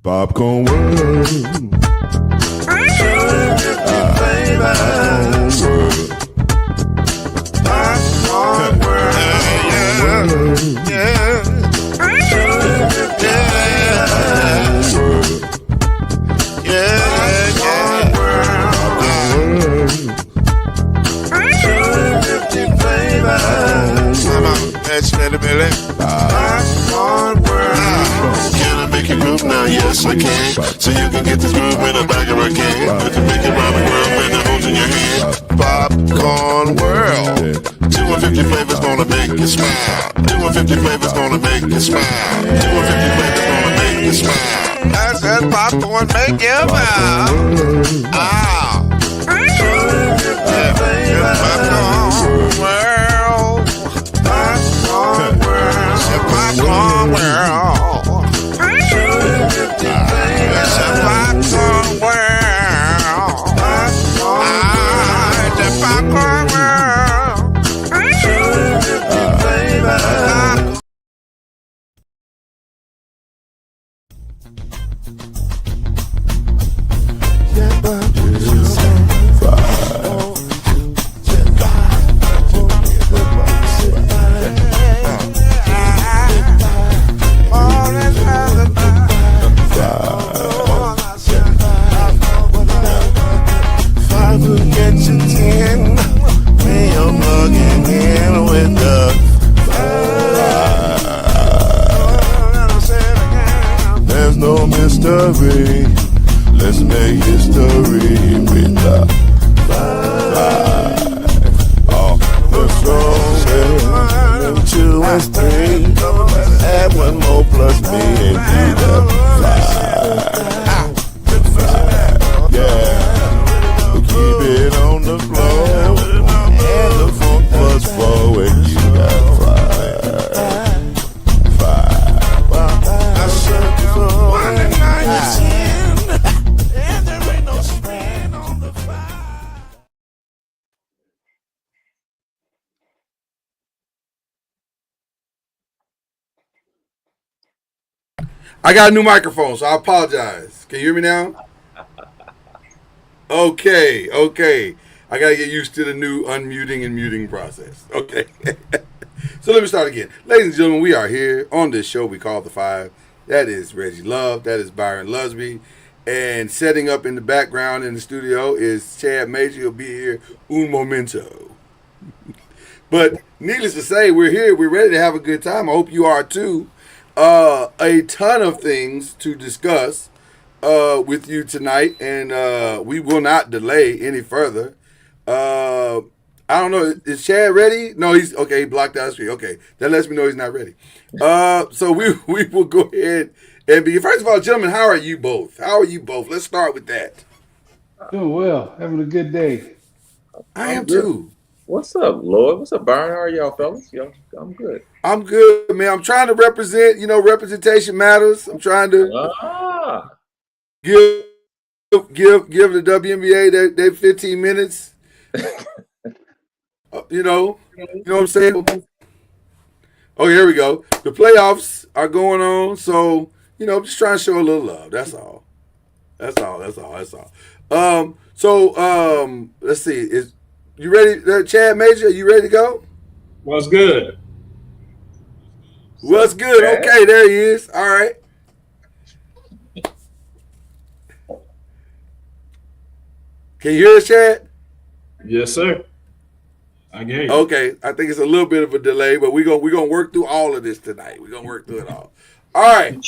Popcorn world. Popcorn world. Yeah. Can I make you groove now? Yes, I can. So you can get this groove in the back of a can. With the big and Robin world and the holes in your hand. Popcorn world. 250 flavors gonna make you smile. 250 flavors gonna make you smile. 250 flavors gonna make you smile. I said popcorn make you smile. Ah. Popcorn world. Popcorn world. Popcorn world. Popcorn world. The popcorn world. There's no mystery. Let's make history with the five. Oh, the strongest. 2 and 3. Add 1 more plus me and be the 5. Yeah. We'll keep it on the floor. And the funk plus 4 and you got 5. I got a new microphone, so I apologize. Can you hear me now? Okay. I got to get used to the new unmuting and muting process. Okay. So let me start again. Ladies and gentlemen, we are here on this show we call The Five. That is Reggie Love. That is Byron Lusby. And setting up in the background in the studio is Chad Major. He'll be here un momento. But needless to say, we're here. We're ready to have a good time. I hope you are too. A ton of things to discuss with you tonight, and we will not delay any further. I don't know. Is Chad ready? No, he's okay. He blocked out the screen. Okay, that lets me know he's not ready. So we will go ahead and be. First of all, gentlemen, how are you both? Let's start with that. Doing well. Having a good day. I am too. What's up, Lloyd? What's up, Byron? How are y'all, fellas? I'm good. I'm good, man. I'm trying to represent. You know, representation matters. I'm trying to give the WNBA their 15 minutes. You know what I'm saying? Oh, here we go. The playoffs are going on, so just trying to show a little love. That's all. Let's see. Is you ready, Chad Major? Are you ready to go? What's good? What's good? Okay, there he is. All right. Can you hear us, Chad? Yes, sir. I can hear you. Okay, I think it's a little bit of a delay, but we're gonna work through all of this tonight. We're gonna work through it all. All right.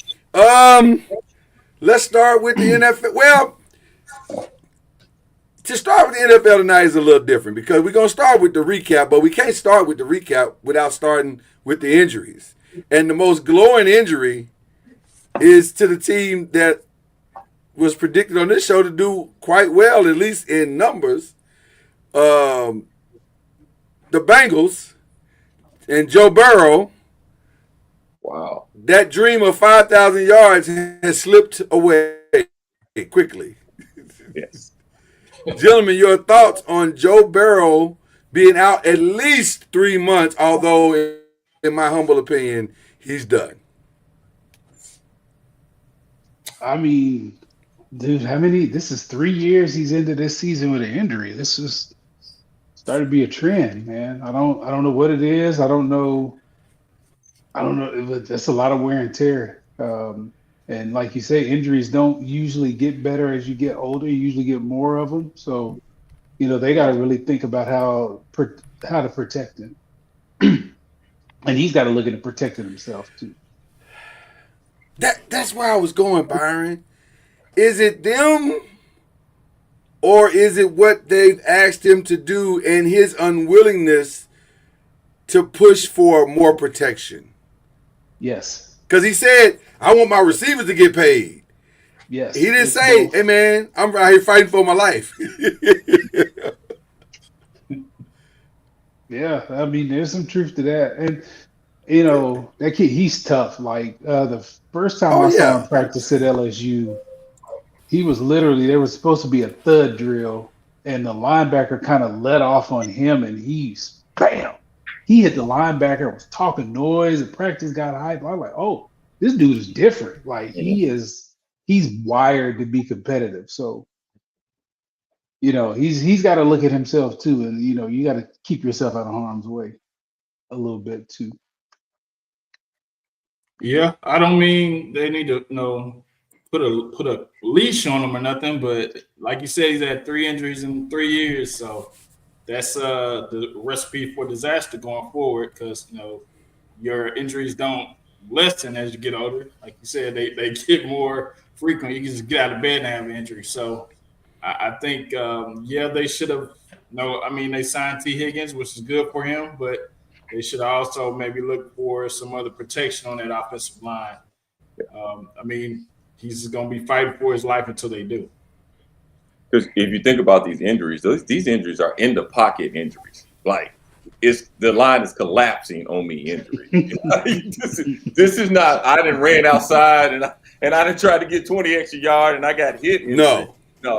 Let's start with the NFL. Well, to start with the NFL tonight is a little different because we're gonna start with the recap, but we can't start with the recap without starting with the injuries. And the most glowing injury is to the team that was predicted on this show to do quite well, at least in numbers. The Bengals and Joe Burrow. Wow. That dream of 5,000 yards has slipped away quickly. Yes. Gentlemen, your thoughts on Joe Burrow being out at least 3 months, although in my humble opinion, he's done. I mean, dude, this is 3 years he's into this season with an injury. This is started to be a trend, man. I don't know what it is. I don't know. That's a lot of wear and tear. And like you say, injuries don't usually get better as you get older. You usually get more of them. So, they got to really think about how to protect him. And he's got to look at protecting himself too. That's where I was going, Byron. Is it them, or is it what they've asked him to do and his unwillingness to push for more protection? Yes. Because he said, I want my receivers to get paid. Yes. He didn't say, hey, man, I'm out here fighting for my life. Yeah, I mean, there's some truth to that. And, that kid, he's tough. Like, the first time I saw him practice at LSU, he was literally, there was supposed to be a thud drill, and the linebacker kind of let off on him, and bam! He hit the linebacker, was talking noise, and practice got hype. I was like, oh, this dude is different. Like, he's wired to be competitive. So, he's got to look at himself too, and you got to keep yourself out of harm's way a little bit too. Yeah, I don't mean they need to put a leash on him or nothing, but like you said, he's had 3 injuries in 3 years, so that's the recipe for disaster going forward. Because your injuries don't lessen as you get older. Like you said, they get more frequent. You can just get out of bed and have an injury. So I think they should have. They signed T. Higgins, which is good for him, but they should also maybe look for some other protection on that offensive line. He's going to be fighting for his life until they do. Because if you think about these injuries, these injuries are in the pocket injuries. Like the line is collapsing on me injury. this is not. I done ran outside and I done tried to get 20 extra yards and I got hit. No.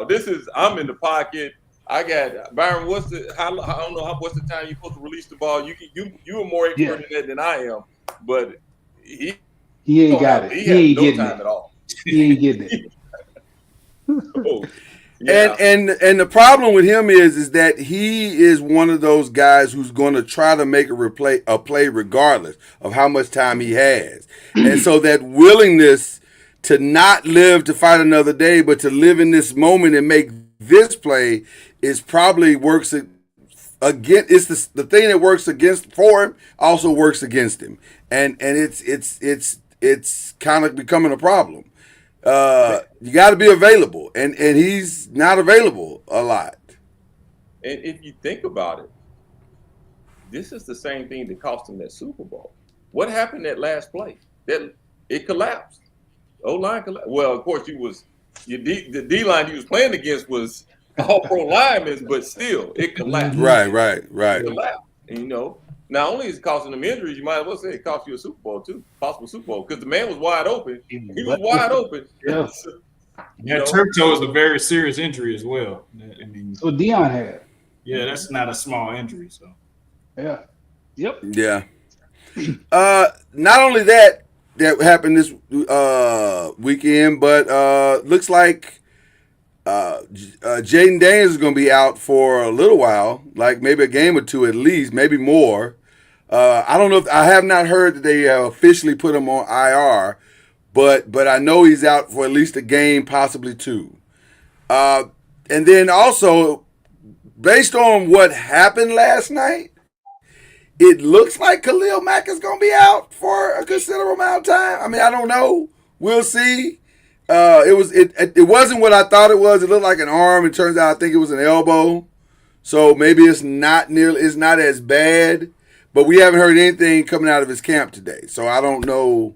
This is I'm in the pocket. I got Byron. What's the time you're supposed to release the ball? You are more expert in that than I am, but he ain't got it. He ain't getting it at all. He ain't getting it. Yeah. And the problem with him is that he is one of those guys who's going to try to make a play regardless of how much time he has. And so that willingness to not live to fight another day, but to live in this moment and make this play is probably works against. It's the thing that works for him also works against him, and it's kind of becoming a problem. You got to be available, and he's not available a lot. And if you think about it, this is the same thing that cost him that Super Bowl. What happened that last play? That it collapsed. O-line collapsed. Well, of course, the D-line he was playing against was all-pro linemen, but still, it collapsed. Right. It collapsed. And, not only is it costing them injuries, you might as well say it cost you a Super Bowl too, possible Super Bowl, because the man was wide open. He was wide open. Yeah. Turf toe is a very serious injury as well. So Dion had. Yeah, that's not a small injury. So. Yeah. Yep. Yeah. Not only that happened this weekend, but looks like Jaden Daniels is going to be out for a little while, like maybe a game or two at least, maybe more. I don't know I have not heard that they officially put him on IR, but I know he's out for at least a game, possibly 2. And then also, based on what happened last night, it looks like Khalil Mack is going to be out for a considerable amount of time. I don't know. We'll see. It wasn't what I thought it was. It looked like an arm. It turns out I think it was an elbow. So maybe it's not as bad. But we haven't heard anything coming out of his camp today. So I don't know.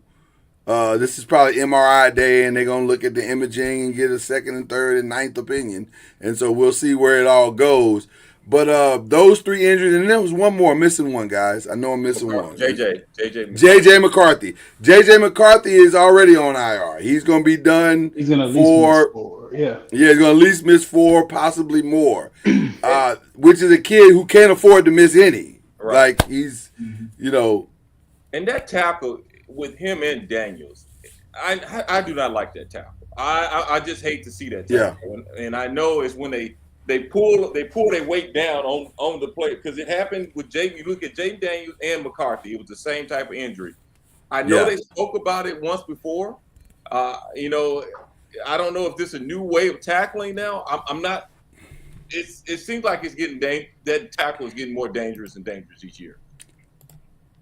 This is probably MRI day, and they're going to look at the imaging and get a second and third and ninth opinion. And so we'll see where it all goes. But those 3 injuries, and there was one more. I'm missing one, guys. I know I'm missing one. JJ McCarthy. JJ McCarthy is already on IR. He's going to be done. He's going to at least miss 4. Yeah, he's going to at least miss 4, possibly more. Which is a kid who can't afford to miss any. Right. Like he's, And that tackle with him and Daniels, I do not like that tackle. I just hate to see that Yeah. tackle. And I know it's when they pull their weight down on the play, because it happened with Jay. You look at Jay Daniels and McCarthy. It was the same type of injury. I know they spoke about it once before. You know, I don't know if this is a new way of tackling now. I'm not. It seems like it's getting that tackle is getting more dangerous and dangerous each year.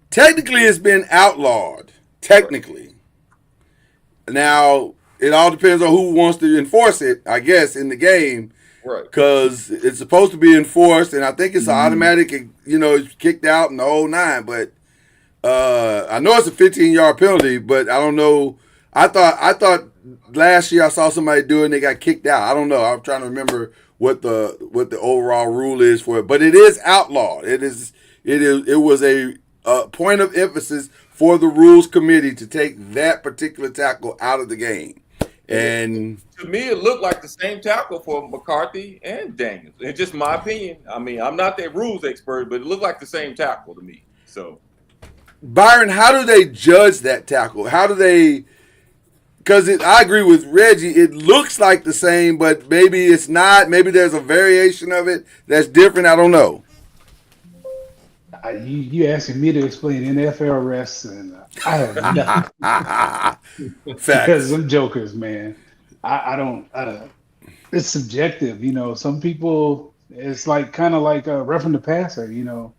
Technically, it's been outlawed. Technically. Now, it all depends on who wants to enforce it, I guess, in the game. Right. Because it's supposed to be enforced, and I think it's automatic, you know, it's kicked out and the whole nine. But I know it's a 15-yard penalty, but I don't know. I thought last year I saw somebody do it and they got kicked out. I don't know. I'm trying to remember what the overall rule is for it. But it is outlawed. It was a point of emphasis for the rules committee to take that particular tackle out of the game. And to me, it looked like the same tackle for McCarthy and Daniels. It's just my opinion. I mean, I'm not that rules expert, but it looked like the same tackle to me. So, Byron, how do they judge that tackle? How do they? Because I agree with Reggie. It looks like the same, but maybe it's not. Maybe there's a variation of it that's different. I don't know. You asking me to explain NFL refs, and I have nothing. Because them jokers, man. I don't. It's subjective, you know. Some people, it's like kind of like roughing the passer, you know.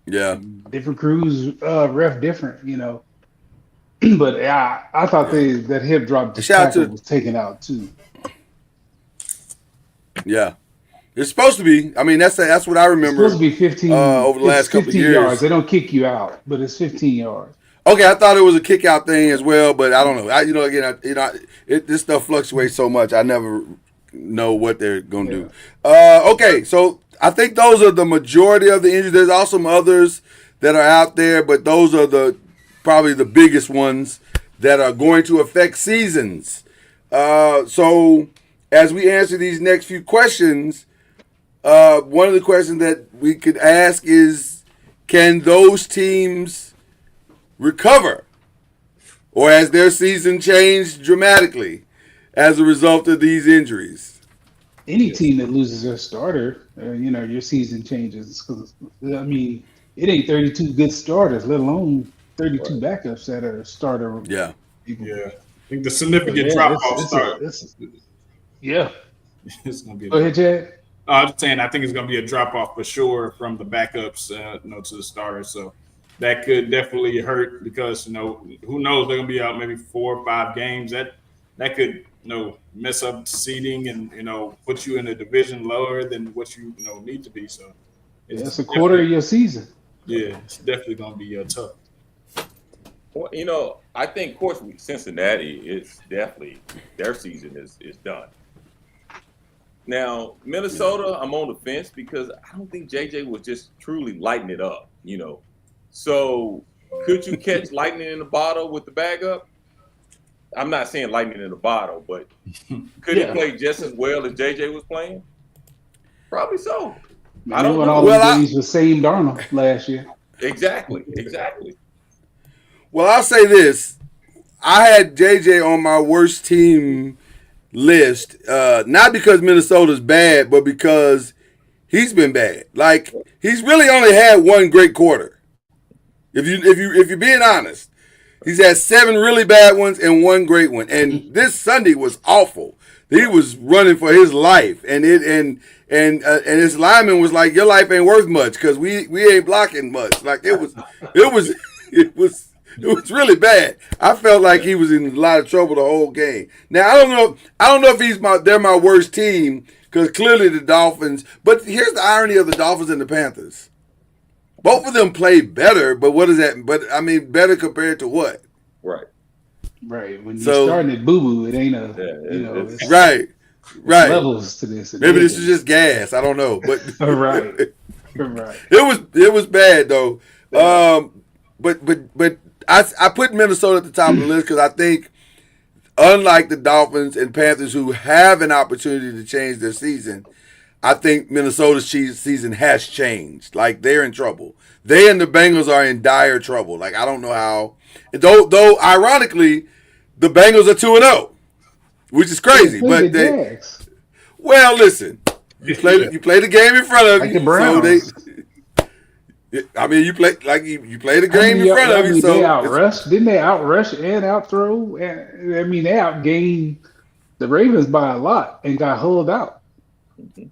Yeah. Different crews ref different, you know. But I thought that hip drop tackle was taken out too. Yeah. It's supposed to be. I mean, that's what I remember. It's supposed to be 15 over the last couple of years. Yards. They don't kick you out, but it's 15 yards. Okay, I thought it was a kick out thing as well, but I don't know. This stuff fluctuates so much. I never know what they're gonna do. Okay, so I think those are the majority of the injuries. There's also some others that are out there, but those are probably the biggest ones that are going to affect seasons. So as we answer these next few questions, one of the questions that we could ask is, can those teams recover? Or has their season changed dramatically as a result of these injuries? Any team that loses their starter, your season changes. Because, I mean, it ain't 32 good starters, let alone 32 backups that are starter. Yeah. Yeah. I think the significant drop-off start. Yeah. It's going to be Go ahead, Chad. I'm just saying, I think it's going to be a drop-off for sure from the backups, to the starters. So that could definitely hurt because, who knows, they're going to be out maybe 4 or 5 games. That could, mess up seeding and, put you in a division lower than what you, need to be. So it's a quarter of your season. Yeah, it's definitely going to be tough. Well, I think, of course, Cincinnati is definitely their season is done. Now, Minnesota, I'm on the fence because I don't think JJ was just truly lighting it up, So could you catch lightning in a bottle with the bag up? I'm not saying lightning in a bottle, but could he play just as well as JJ was playing? Probably so. I don't know. All the games with Sam Darnold last year. Exactly. Well, I'll say this. I had JJ on my worst team list, not because Minnesota's bad, but because he's been bad. Like, he's really only had one great quarter. If you're being honest, he's had 7 really bad ones and 1 great one. And this Sunday was awful. He was running for his life, and his lineman was like, "Your life ain't worth much because we ain't blocking much." Like it was really bad. I felt like he was in a lot of trouble the whole game. Now I don't know if they're my worst team because clearly the Dolphins. But here's the irony of the Dolphins and the Panthers. Both of them play better, but what is that? But I mean, better compared to what? Right. When you're starting at boo-boo, it ain't it's right. levels to this. Maybe this is just gas. I don't know, but right. It was bad though. But I put Minnesota at the top of the list because I think, unlike the Dolphins and Panthers who have an opportunity to change their season, I think Minnesota's season has changed. Like, they're in trouble. They and the Bengals are in dire trouble. Like, I don't know how. Though ironically, the Bengals are 2-0. which is crazy. They But the Jags. well, listen, you play the game in front of Like you. the Browns. I mean, you play the game in front of you. So they outrush. Didn't they outrush and outthrow? I mean, they outgained the Ravens by a lot and got hulled out.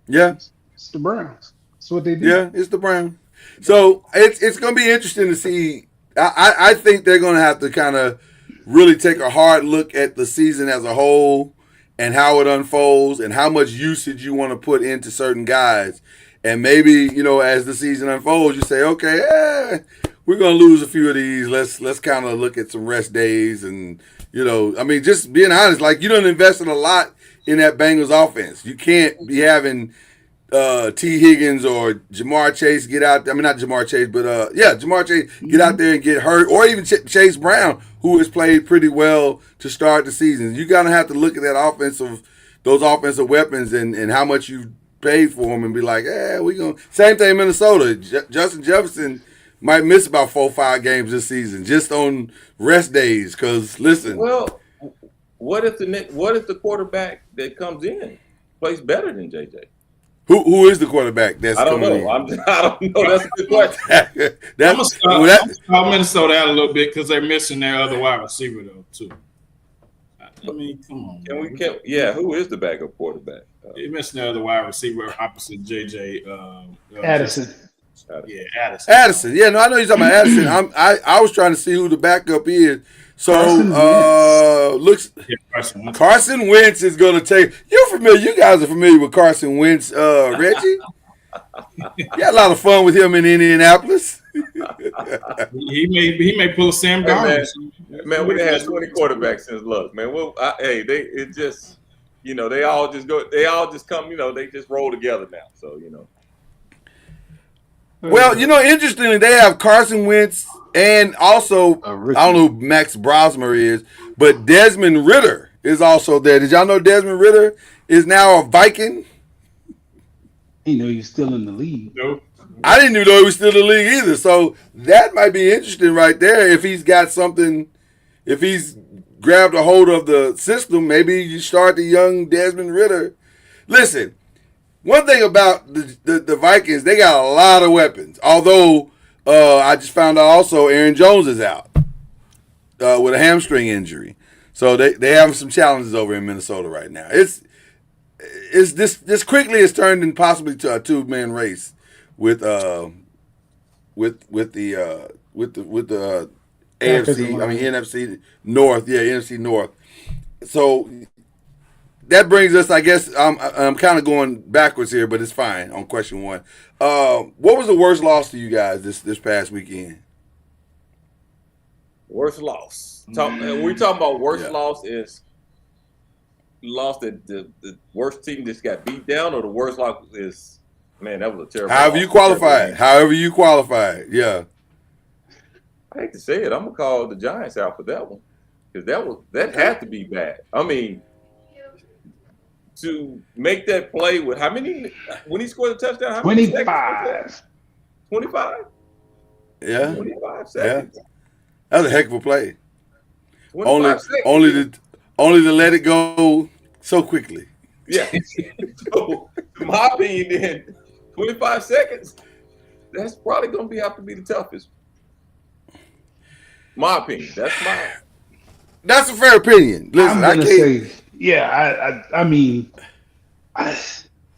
yeah, It's the Browns. That's what they did. yeah, it's the Browns. So it's going to be interesting to see. I think they're going to have to kind of really take a hard look at the season as a whole and how it unfolds and how much usage you want to put into certain guys. And maybe, as the season unfolds, you say, okay, we're going to lose a few of these. Let's kind of look at some rest days. And, I mean, just being honest, like you done invested a lot in that Bengals offense. You can't be having T. Higgins or Jamar Chase get out there. I mean, not Jamar Chase, but Jamar Chase get out there and get hurt. Or even Chase Brown, who has played pretty well to start the season. You're going to have to look at those offensive weapons and how much you paid for them and be like, we going to. Same thing in Minnesota. Justin Jefferson might miss about 4 or 5 games this season just on rest days. Because, listen. Well, what if the quarterback that comes in plays better than JJ? Who is the quarterback that's I don't coming know. in? I don't know. That's a good question. I'm gonna start Minnesota out a little bit because they're missing their other wide receiver though too. I mean, come on. Who is the backup quarterback? They're missing their other wide receiver opposite JJ. Addison. Yeah, Addison. Addison. Yeah, no, I know you're talking about Addison. I was trying to see who the backup is. So Carson Wentz is going to take. You're familiar. You guys are familiar with Carson Wentz, Reggie. You had a lot of fun with him in Indianapolis. he may pull Sam Darnold. Man, we had 20 quarterbacks since Luck. Man, they all just come. They just roll together now. So Well, interestingly, they have Carson Wentz and also, I don't know who Max Brosmer is, but Desmond Ridder is also there. Did y'all know Desmond Ridder is now a Viking? You know he's still in the league. Nope. I didn't even know he was still in the league either. So that might be interesting right there. If he's got something, if he's grabbed a hold of the system, maybe you start the young Desmond Ridder. Listen. One thing about the Vikings, they got a lot of weapons. Although I just found out also Aaron Jones is out with a hamstring injury, so they have some challenges over in Minnesota right now. It's this quickly has turned in possibly to a 2-man race with the AFC. I mean NFC North. Yeah, NFC North. So. That brings us, I guess, I'm kind of going backwards here, but it's fine on question 1. What was the worst loss to you guys this past weekend? Worst loss. We're talking about worst loss is lost that the worst team just got beat down, or the worst loss is, man, that was a terrible However you qualified. Yeah. I hate to say it, I'm going to call the Giants out for that one because that had to be bad. I mean, to make that play with how many when he scored a touchdown? How 25. 25? Yeah. 25 seconds. Yeah. That was a heck of a play. Only to let it go so quickly. Yeah. So, in my opinion, then 25 seconds, that's probably going to have to be the toughest. My opinion. That's a fair opinion. Listen, I'm gonna say, I mean, I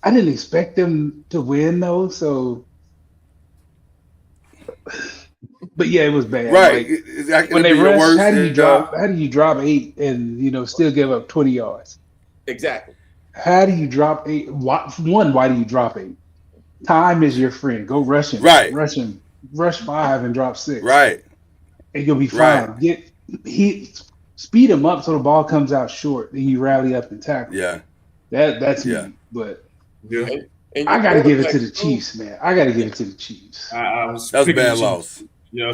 didn't expect them to win though, so. But yeah, it was bad. Right. Like, when they rush, how do you drop 8 and still give up 20 yards? Exactly. How do you drop 8? Why do you drop 8? Time is your friend. Go rush him. Right. Rush him. Rush 5 and drop 6. Right. And you'll be fine. Right. Speed him up so the ball comes out short, and you rally up and tackle. Yeah. That's me. But I got to give it to the Chiefs, man. I got to give it to the Chiefs. That's a bad loss. Yeah,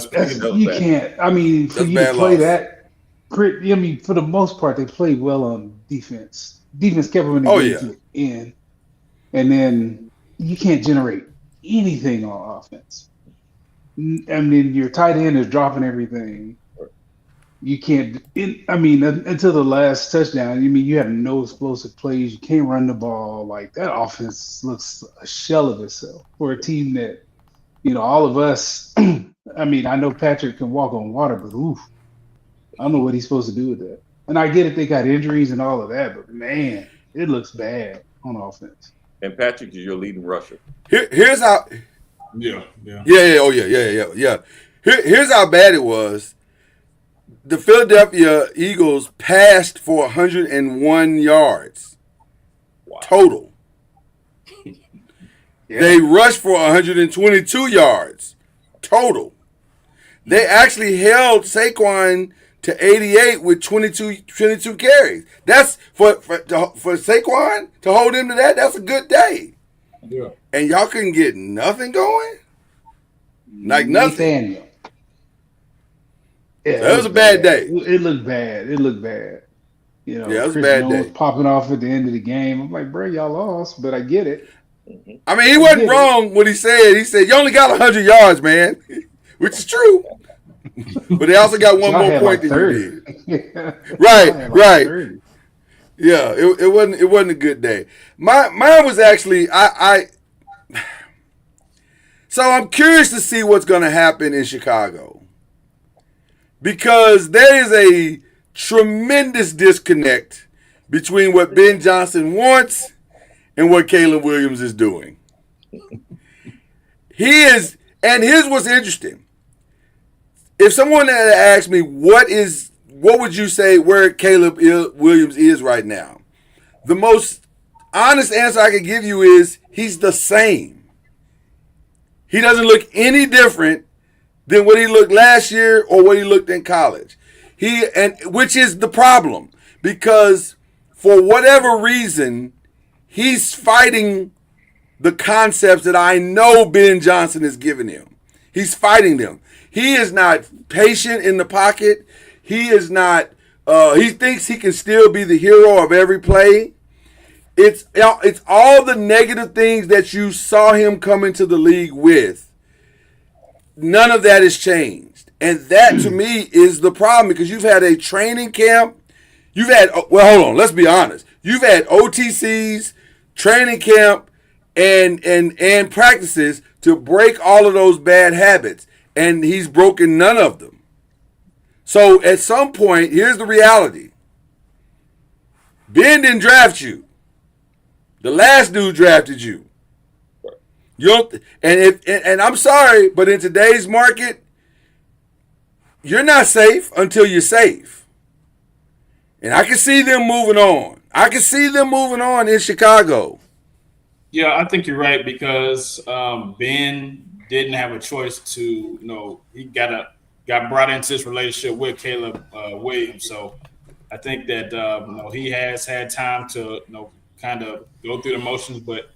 you can't. I mean, for you to play that, I mean, for the most part, they played well on defense. Defense kept them in the game to the end, and then you can't generate anything on offense. I mean, your tight end is dropping everything. you can't. Until the last touchdown, you have no explosive plays. You can't run the ball. Like that offense looks a shell of itself for a team that all of us. I know Patrick can walk on water, but oof, I don't know what he's supposed to do with that. And I get it; they got injuries and all of that, but man, it looks bad on offense. And Patrick is your leading rusher. Here's how. Yeah. Here's how bad it was. The Philadelphia Eagles passed for 101 yards total. Yeah. They rushed for 122 yards total. They actually held Saquon to 88 with 22 carries. That's for Saquon to hold him to that. That's a good day. Yeah. And y'all couldn't get nothing going? Like nothing. Nathaniel. Yeah, That was a bad day. It looked bad. It was a Chris bad Jones day. popping off at the end of the game. I'm like, bro, y'all lost, but I get it. I mean, he wasn't wrong what he said. He said, you only got 100 yards, man, which is true. But they also got one Y'all more had point like than 30. you did. Yeah. Right, Y'all had like right. 30. Yeah, it wasn't a good day. Mine was actually so I'm curious to see what's going to happen in Chicago because there is a tremendous disconnect between what Ben Johnson wants and what Caleb Williams is doing. And here's what's interesting. If someone had asked me what would you say where Caleb Williams is right now? The most honest answer I can give you is he's the same. He doesn't look any different than what he looked last year or what he looked in college. Which is the problem because for whatever reason, he's fighting the concepts that I know Ben Johnson has given him. He's fighting them. He is not patient in the pocket. He is not. He thinks he can still be the hero of every play. It's all the negative things that you saw him come into the league with. None of that has changed, and that to me is the problem because you've had a training camp. Hold on. Let's be honest. You've had OTCs, training camp, and practices to break all of those bad habits, and he's broken none of them. So at some point, here's the reality. Ben didn't draft you. The last dude drafted you. And I'm sorry, but in today's market, you're not safe until you're safe. And I can see them moving on. I can see them moving on in Chicago. Yeah, I think you're right because Ben didn't have a choice to, he got brought into this relationship with Caleb Williams. So I think that, he has had time to, kind of go through the motions. But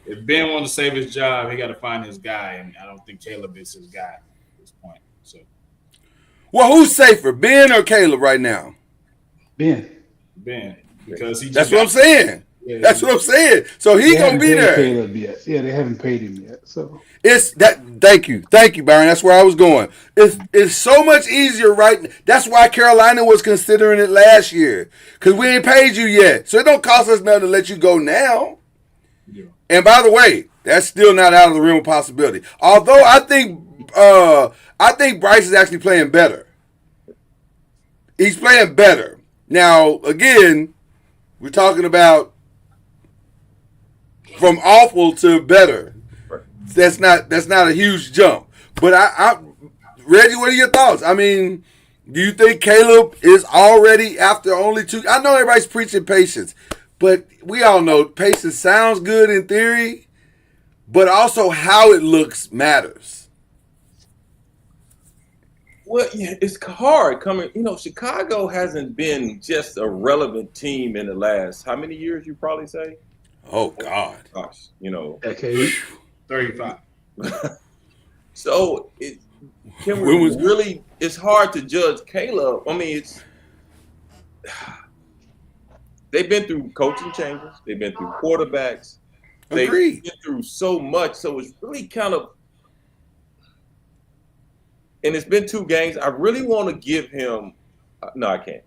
if Ben wants to save his job, he got to find his guy. And I don't think Caleb is his guy at this point. So, well, who's safer, Ben or Caleb right now? Ben, because he. That's what I'm saying. Yeah, that's what I'm saying. So he gonna be there. Caleb yet. Yeah, they haven't paid him yet. So it's that. Thank you, Byron. That's where I was going. It's so much easier, right? That's why Carolina was considering it last year because we ain't paid you yet, so it don't cost us nothing to let you go now. Yeah. And by the way, that's still not out of the realm of possibility. Although I think Bryce is actually playing better. He's playing better now. Again, we're talking about. From awful to better. That's not a huge jump. But Reggie, what are your thoughts? I mean, do you think Caleb is already after only 2? I know everybody's preaching patience, but we all know patience sounds good in theory, but also how it looks matters. Well, yeah, it's hard coming. Chicago hasn't been just a relevant team in the last how many years? You probably say. Oh God! Gosh, decade 35. So can we really? It's hard to judge Caleb. I mean, they've been through coaching changes. They've been through quarterbacks. They've been through so much. So it's really kind of, and it's been 2 games. I really want to give him No, I can't.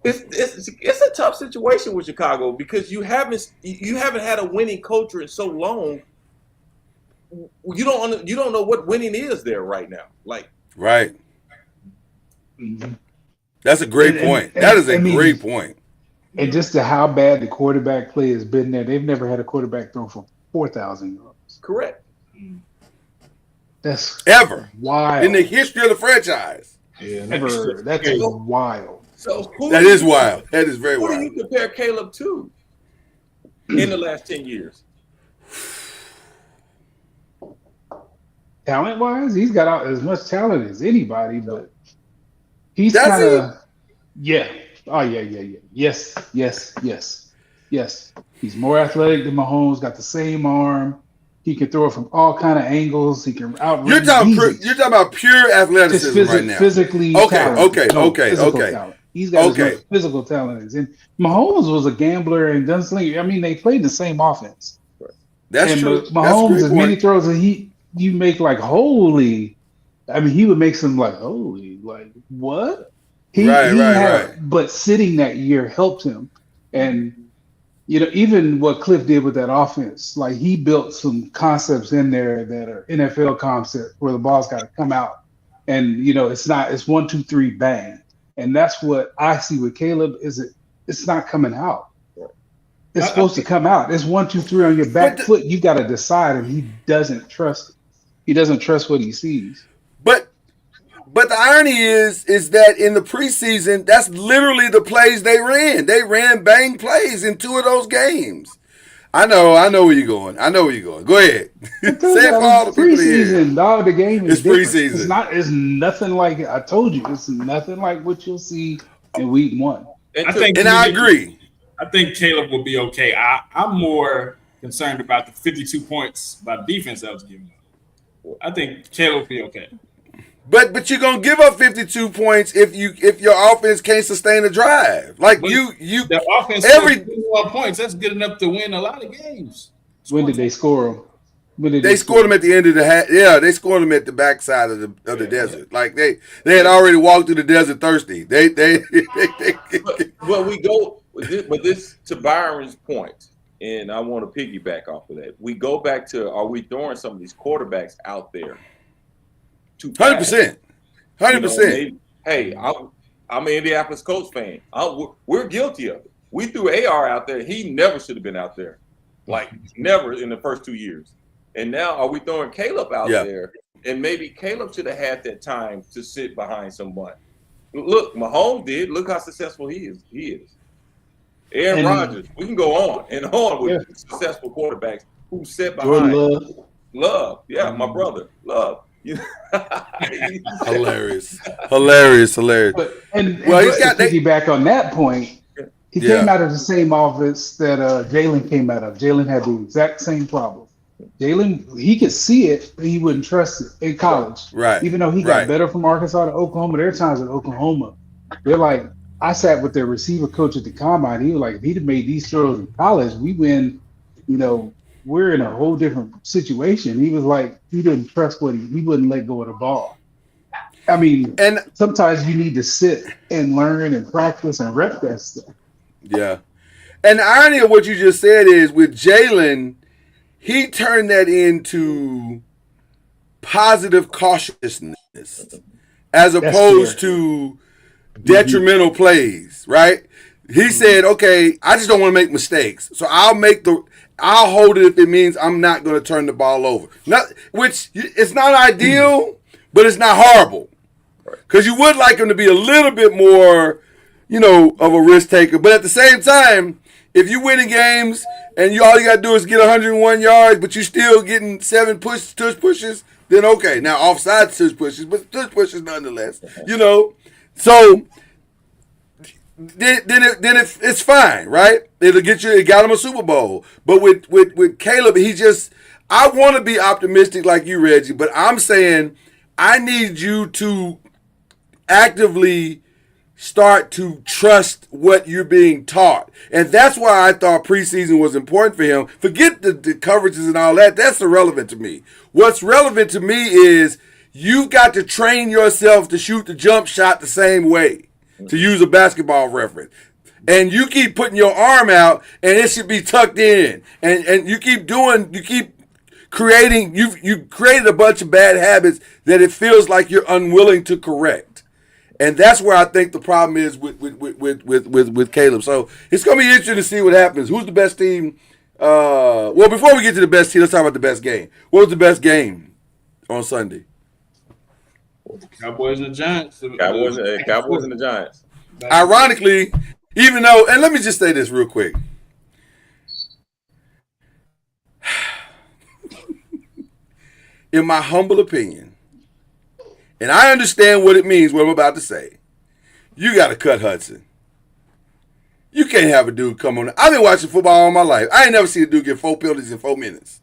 It's a tough situation with Chicago because you haven't had a winning culture in so long. You don't know what winning is there right now. Like Right. Mhm. That's a great point. That is a great point. And just to how bad the quarterback play has been there, they've never had a quarterback throw for 4,000 yards. correct. That's Ever. wild. In the history of the franchise. Yeah, Ever. That's wild. So That is wild. That is very who do wild. you compare Caleb to in the last 10 years? Talent wise, he's got as much talent as anybody, but he's Does kind he? of, yeah. Oh, yeah. Yes. He's more athletic than Mahomes, got the same arm. He can throw it from all kind of angles. He can outrun. You're talking about pure athleticism just right now. physically Okay, talented. Physical okay. talent. He's got as much physical talent as and Mahomes was a gambler and gunslinger. I mean, they played the same offense. That's and true. Mahomes, as many point. throws as you make like holy. I mean, he would make some like holy, like what? Right. But sitting that year helped him, and even what Cliff did with that offense, like he built some concepts in there that are NFL concepts where the ball's got to come out, and it's 1, 2, 3, bang, and that's what I see with Caleb. It's not coming out. It's supposed to come out. It's 1, 2, 3 on your back foot. You got to decide, and he doesn't trust it. He doesn't trust what he sees. But the irony is that in the preseason, that's literally the plays they ran. They ran bang plays in 2 of those games. I know where you're going. Go ahead. Say it for all the people here. Preseason, dog. The game is different. Preseason. It's nothing like I told you. It's nothing like what you'll see in week 1. I agree. I think Caleb will be okay. I'm more concerned about the 52 points by defense that was given up. I think Caleb will be okay. But you're gonna give up 52 points if your offense can't sustain a drive. Like the offense every points, that's good enough to win a lot of games. When did they score them? They scored them at the end of the yeah. They scored them at the backside of the desert. Like they had already walked through the desert thirsty. But this to Byron's point, and I want to piggyback off of that. We go back to, are we throwing some of these quarterbacks out there? 100%. Hey, I'm an Indianapolis Colts fan. We're guilty of it. We threw AR out there. He never should have been out there. Like, never in the first 2 years. And now are we throwing Caleb out there? And maybe Caleb should have had that time to sit behind someone. Look, Mahomes did. Look how successful he is. Aaron Rodgers. We can go on and on with successful quarterbacks who sit behind. Love. Yeah, my brother. Love. Hilarious. But, he's got to piggyback on that point. He came out of the same offense that Jalen came out of. Jalen had the exact same problem. Jalen, he could see it, but he wouldn't trust it in college. Right. Even though he got better from Arkansas to Oklahoma, there are times at Oklahoma, they're like, I sat with their receiver coach at the combine. He was like, if he'd have made these throws in college, we win, we're in a whole different situation. He was like, he didn't trust he wouldn't let go of the ball. I mean, and sometimes you need to sit and learn and practice and rep that stuff. Yeah. And the irony of what you just said is with Jalen, he turned that into positive cautiousness as opposed to detrimental plays, right? He said, okay, I just don't want to make mistakes. So I'll hold it if it means I'm not going to turn the ball over. Which it's not ideal, but it's not horrible. Because you would like him to be a little bit more, of a risk taker. But at the same time, if you winning games and all you got to do is get 101 yards, but you're still getting 7 tush pushes, then okay. Now offside tush pushes, but tush pushes nonetheless. So then it's fine, right? It got him a Super Bowl. But with Caleb, I want to be optimistic like you, Reggie, but I'm saying I need you to actively start to trust what you're being taught. And that's why I thought preseason was important for him. Forget the coverages and all that. That's irrelevant to me. What's relevant to me is You've got to train yourself to shoot the jump shot the same way, to use a basketball reference. And you keep putting your arm out, and it should be tucked in. And you keep creating, you've created a bunch of bad habits that it feels like you're unwilling to correct. And that's where I think the problem is with Caleb. So it's going to be interesting to see what happens. Who's the best team? Well, before we get to the best team, let's talk about the best game. What was the best game on Sunday? Cowboys and the Giants. Cowboys and the Giants. Ironically, even though, and let me just say this real quick. In my humble opinion, and I understand what it means, what I'm about to say, you got to cut Hudson. You can't have a dude come on. I've been watching football all my life. I ain't never seen a dude get 4 penalties in 4 minutes.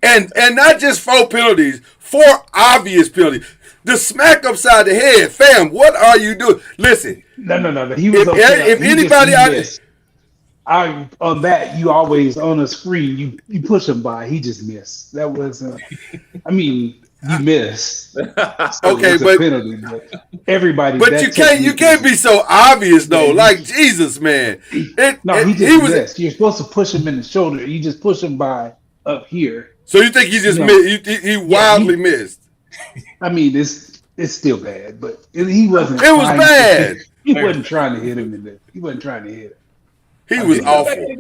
and not just 4 penalties, 4 obvious penalties. The smack upside the head, fam. What are you doing? Listen. No. He was if anybody out there, on that, you always on the screen. You push him by. He just missed. That was. You missed. So okay, but penalty, but everybody. But you can't be so obvious though. Yeah, like Jesus, man. He just missed. You're supposed to push him in the shoulder. You just push him by up here. So you think he just missed? He wildly missed. I mean, it's still bad, but he wasn't. It was bad. He wasn't trying to hit him in the. He wasn't trying to hit him. He was awful.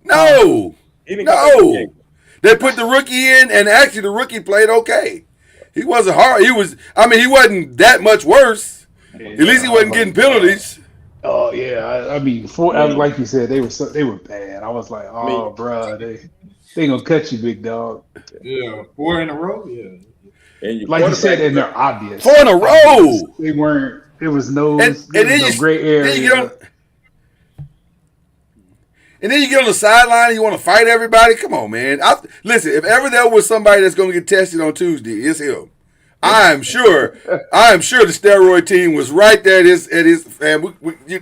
No. They put the rookie in, and actually the rookie played okay. He wasn't hard. He wasn't that much worse. At least he wasn't getting penalties. Oh yeah, like you said, they were bad. I was like, bro, they gonna cut you, big dog. Yeah, 4 in a row. Yeah. And like you said, and they're obvious. 4 in a row. They weren't. There was no gray And area. then you get on the sideline and you want to fight everybody. Come on, man. Listen, if ever there was somebody that's going to get tested on Tuesday, it's him. I am sure the steroid team was right there at his fan.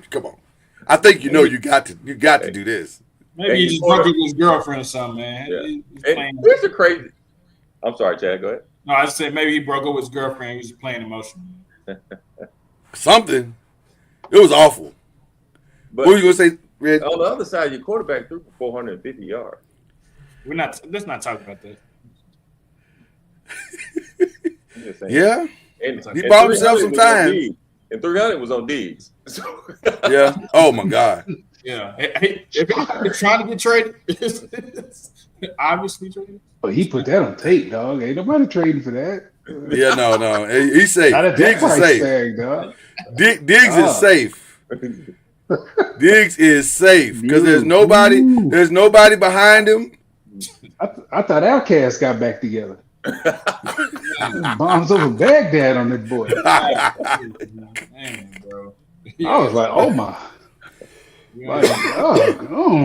Come on. I think you got to do this. Maybe he just broke up with his girlfriend or something, man. Yeah. Here's the crazy. I'm sorry, Chad. Go ahead. No, I said maybe he broke up with his girlfriend. He was playing emotional. Something. It was awful. But what were you going to say, Red? On the other side, your quarterback threw for 450 yards. Let's not talk about that. Yeah. And he bought himself some time. And 300 was on Diggs. So. Yeah. Oh, my God. Yeah. If he's trying to get traded, obviously traded. But he put that on tape, dog. Ain't nobody trading for that. Yeah, no. He's safe. Diggs is safe. Diggs is safe. Diggs is safe because there's nobody behind him. I thought Outcast got back together. Bombs over Baghdad on that boy. Man, bro. I was like, oh my. Like,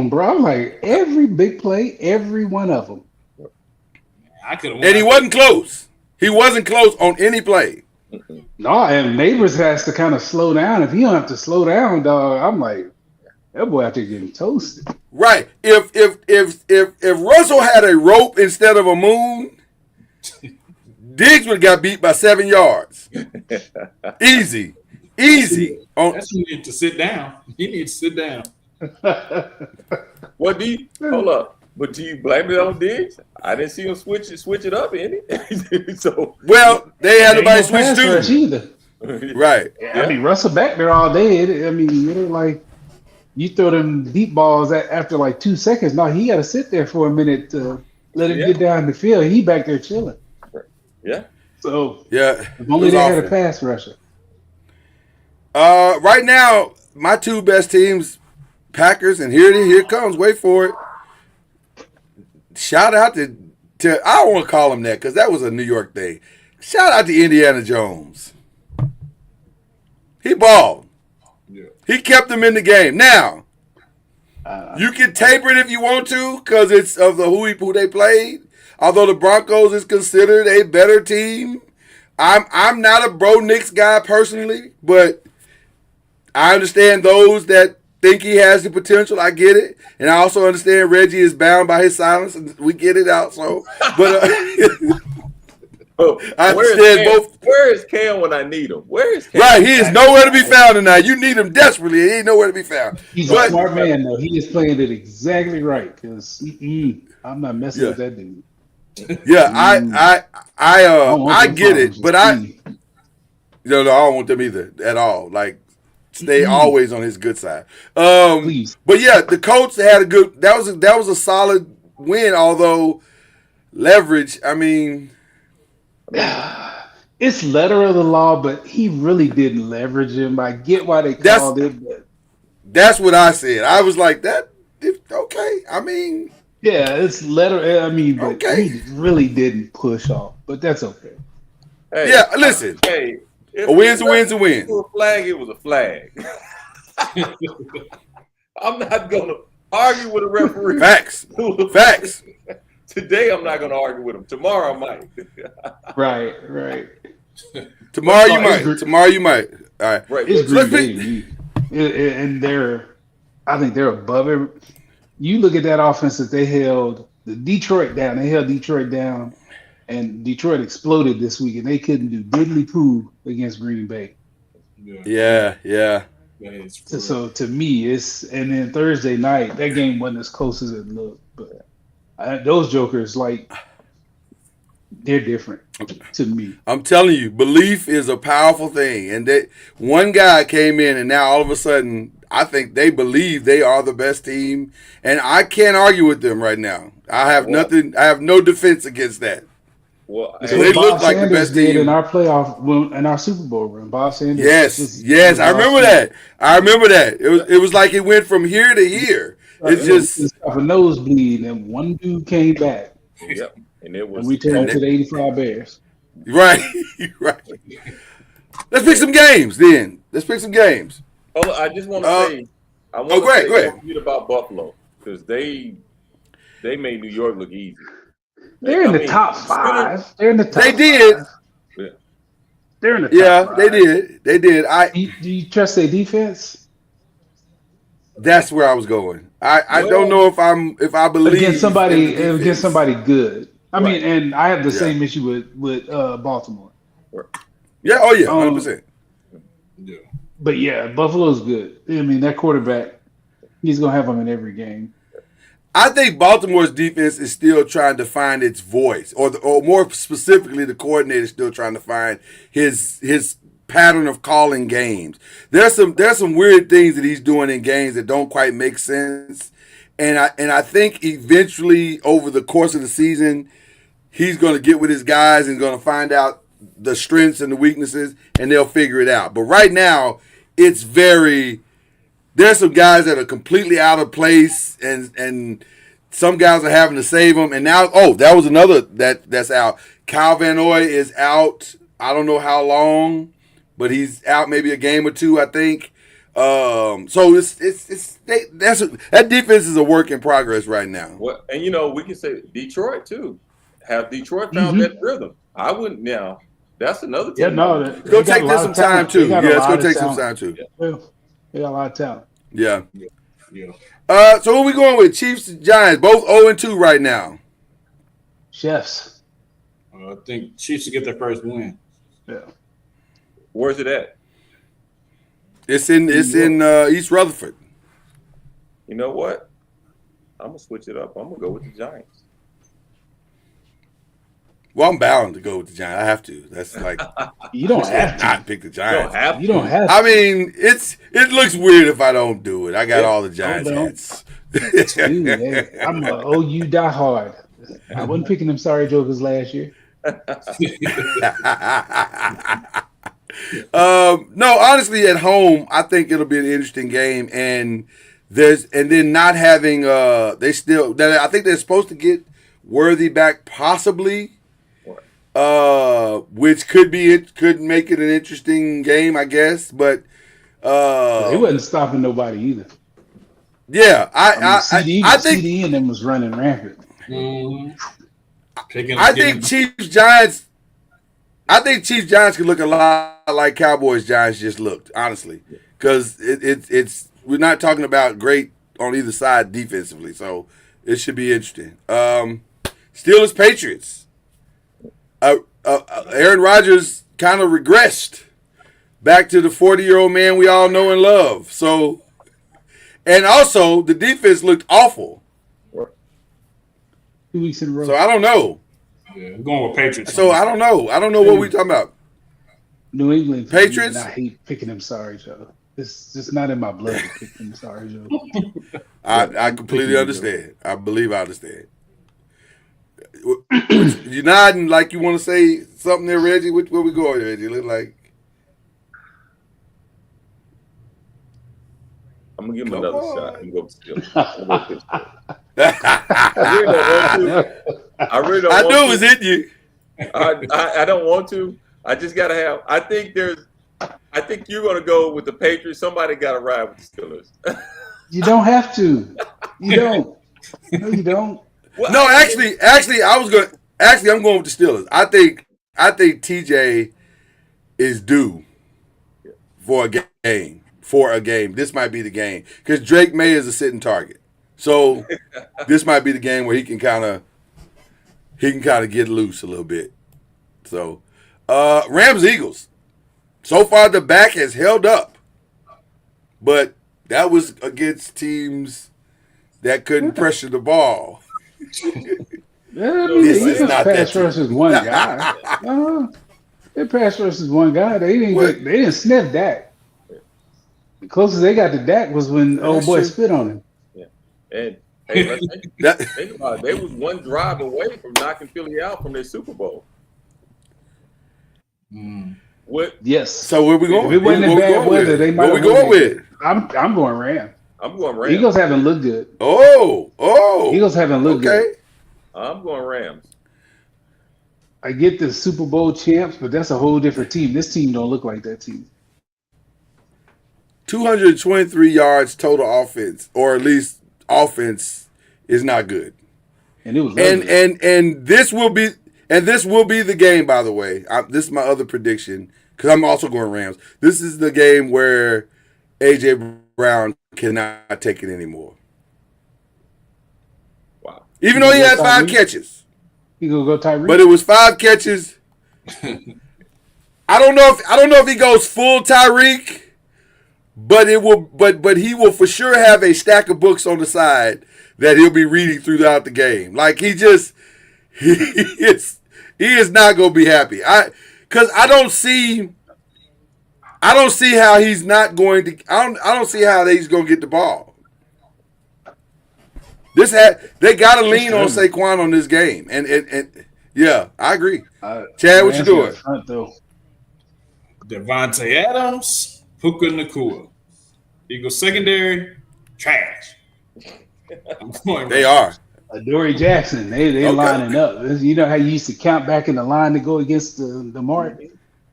bro. I'm like, every big play, every one of them. And he wasn't close. He wasn't close on any play. No, and Neighbors has to kind of slow down. If he don't have to slow down, dog, I'm like, that boy out there getting toasted. Right. If Russell had a rope instead of a moon, Diggs would have got beat by 7 yards. Easy. That's you need to sit down. You need to sit down. What do you hold up? But do you blame it on Diggs? I didn't see him switch it up in it. So they had nobody switch too. Either. Right. Yeah. I mean, Russell back there all day. It ain't like you throw them deep balls after like 2 seconds. No, he got to sit there for a minute to let it get down the field. He back there chilling. Yeah. So if only they had a pass rusher. Right now, my 2 best teams, Packers, and here it comes. Wait for it. Shout out to I don't want to call him that because that was a New York thing. Shout out to Indiana Jones. He balled. Yeah. He kept them in the game. Now, you can taper it if you want to because it's of the who they played. Although the Broncos is considered a better team. I'm not a Bro Knicks guy personally, but I understand those that think he has the potential. I get it. And I also understand Reggie is bound by his silence, and we get it out. So, but I understand both. Where is Cam when I need him? Where is Cam? Right, he is nowhere to be found tonight. You need him desperately, and he ain't nowhere to be found. He's a smart man, though. He is playing it exactly right because I'm not messing with that dude. Yeah, I get it, but no, I don't want them either at all. Like, stay always on his good side. Please. But yeah, the Colts had a good. That was a solid win, although leverage. I mean, it's letter of the law, but he really didn't leverage him. I get why they called it, but that's what I said. I was like that. Okay, I mean, yeah, it's letter. I mean, but he really didn't push off. But that's okay. Hey, yeah, listen. Hey, a win's a win's a win. It was a flag. It was a flag. I'm not gonna argue with a referee. Facts. Today I'm not gonna argue with him. Tomorrow I might. Right. Tomorrow you might. All right. Right. It's Green Bay, and I think they're above it. You look at that offense that they held Detroit down. They held Detroit down, and Detroit exploded this week, and they couldn't do diddly poo against Green Bay. Yeah. So to me, and then Thursday night, that game wasn't as close as it looked, but those jokers, like, they're different to me. I'm telling you, belief is a powerful thing, and that one guy came in, and now all of a sudden, I think they believe they are the best team, and I can't argue with them right now. I have nothing. I have no defense against that. Well, so they look like the best team in our playoff, in our Super Bowl run. Bob Sanders. Yes, I remember that. It was like it went from here to here. It's just a nosebleed, and one dude came back. Yep, and it was. And we turned to the 85 Bears. Right. Let's pick some games then. Oh, I just want to say. Go ahead. About Buffalo because they made New York look easy. They're in the top 5. They're in the top. They did. Yeah. They're in the top 5. They did. Do you trust their defense? That's where I was going. I don't know if I believe against somebody good. I mean, and I have the same issue with Baltimore. Yeah. Oh yeah. 100%. Yeah. But yeah, Buffalo's good. I mean, that quarterback, he's gonna have them in every game. I think Baltimore's defense is still trying to find its voice, or more specifically, the coordinator is still trying to find his pattern of calling games. There's some weird things that he's doing in games that don't quite make sense, and I think eventually over the course of the season, he's going to get with his guys and going to find out the strengths and the weaknesses, and they'll figure it out. But right now, there's some guys that are completely out of place, and some guys are having to save them. And now, that was another that's out. Kyle Van Noy is out. I don't know how long, but he's out maybe a game or two, I think. So that defense is a work in progress right now. Well, and we can say Detroit too. Have Detroit found that rhythm? I wouldn't now. That's another team. Yeah, no, it's gonna take them some time too. Yeah, it's gonna take some time too. They got a lot of talent. Yeah. So who are we going with? Chiefs and Giants, both 0-2 right now. Chefs. I think Chiefs will get their first win. Yeah. Where's it at? It's in East Rutherford. You know what? I'm gonna switch it up. I'm gonna go with the Giants. Well, I'm bound to go with the Giants. I have to. That's like you don't have to not pick the Giants. You don't have to. I mean, it looks weird if I don't do it. I got all the Giants hats. Dude, I'm a OU diehard. I wasn't picking them sorry jokers last year. No, honestly, at home, I think it'll be an interesting game, and then not having I think they're supposed to get Worthy back possibly. Which could make it an interesting game, I guess. But they wasn't stopping nobody either. Yeah, I think CD and them was running rampant. I think Chiefs Giants could look a lot like Cowboys Giants just looked, honestly, because it's we're not talking about great on either side defensively, so it should be interesting. Steelers Patriots. Aaron Rodgers kind of regressed back to the 40-year-old man we all know and love. So, and also the defense looked awful. 2 weeks in a row. So I don't know. Yeah, we're going with Patriots. So I don't know. I don't know what we're talking about. New England Patriots? I hate picking them. Sorry, Joe. It's just not in my blood to pick them. Sorry, Joe. I completely understand. I believe I understand. You're nodding like you want to say something there, Reggie. Where we going, Reggie? Look like I'm gonna give him another shot. I'm gonna go Steelers. I really don't want to. I really don't. I want knew to. it was in you. I don't want to. I just gotta have. I think you're gonna go with the Patriots. Somebody gotta ride with the Steelers. You don't have to. You don't. No, you don't. Well, No, actually, I'm going with the Steelers. I think TJ is due for a game. This might be the game because Drake May is a sitting target. So this might be the game where he can kind of get loose a little bit. So Rams Eagles. So far the back has held up, but that was against teams that couldn't pressure the ball. Yeah, This is not that pass rush is one guy. Their pass rush is one guy. They didn't sniff Dak. The closest they got to Dak was when old boy spit on him. Yeah, and hey, think about it. They was one drive away from knocking Philly out from their Super Bowl. What? Yes. So where we going? If it wasn't in bad weather, they might. What we going with? I'm going Ram. I'm going Rams. Eagles haven't looked good. Oh. Eagles haven't looked good. I'm going Rams. I get the Super Bowl champs, but that's a whole different team. This team don't look like that team. 223 yards total offense, or at least offense, is not good. And it was and this will be the game. By the way, this is my other prediction because I'm also going Rams. This is the game where AJ Brown cannot take it anymore. Wow! Even though he had 5 catches, he gonna go Tyreek, but it was 5 catches. I don't know if he goes full Tyreek. But it will. But he will for sure have a stack of books on the side that he'll be reading throughout the game. Like he is not gonna be happy. Because I don't see how he's not going to. I don't see how he's gonna get the ball. They got to lean on Saquon on this game, and yeah, I agree. Chad, what you doing? Front, though. Devontae Adams. Puka Nacua. Eagles secondary, trash. They are. Adoree Jackson, they lining up. You know how you used to count back in the line to go against the mark?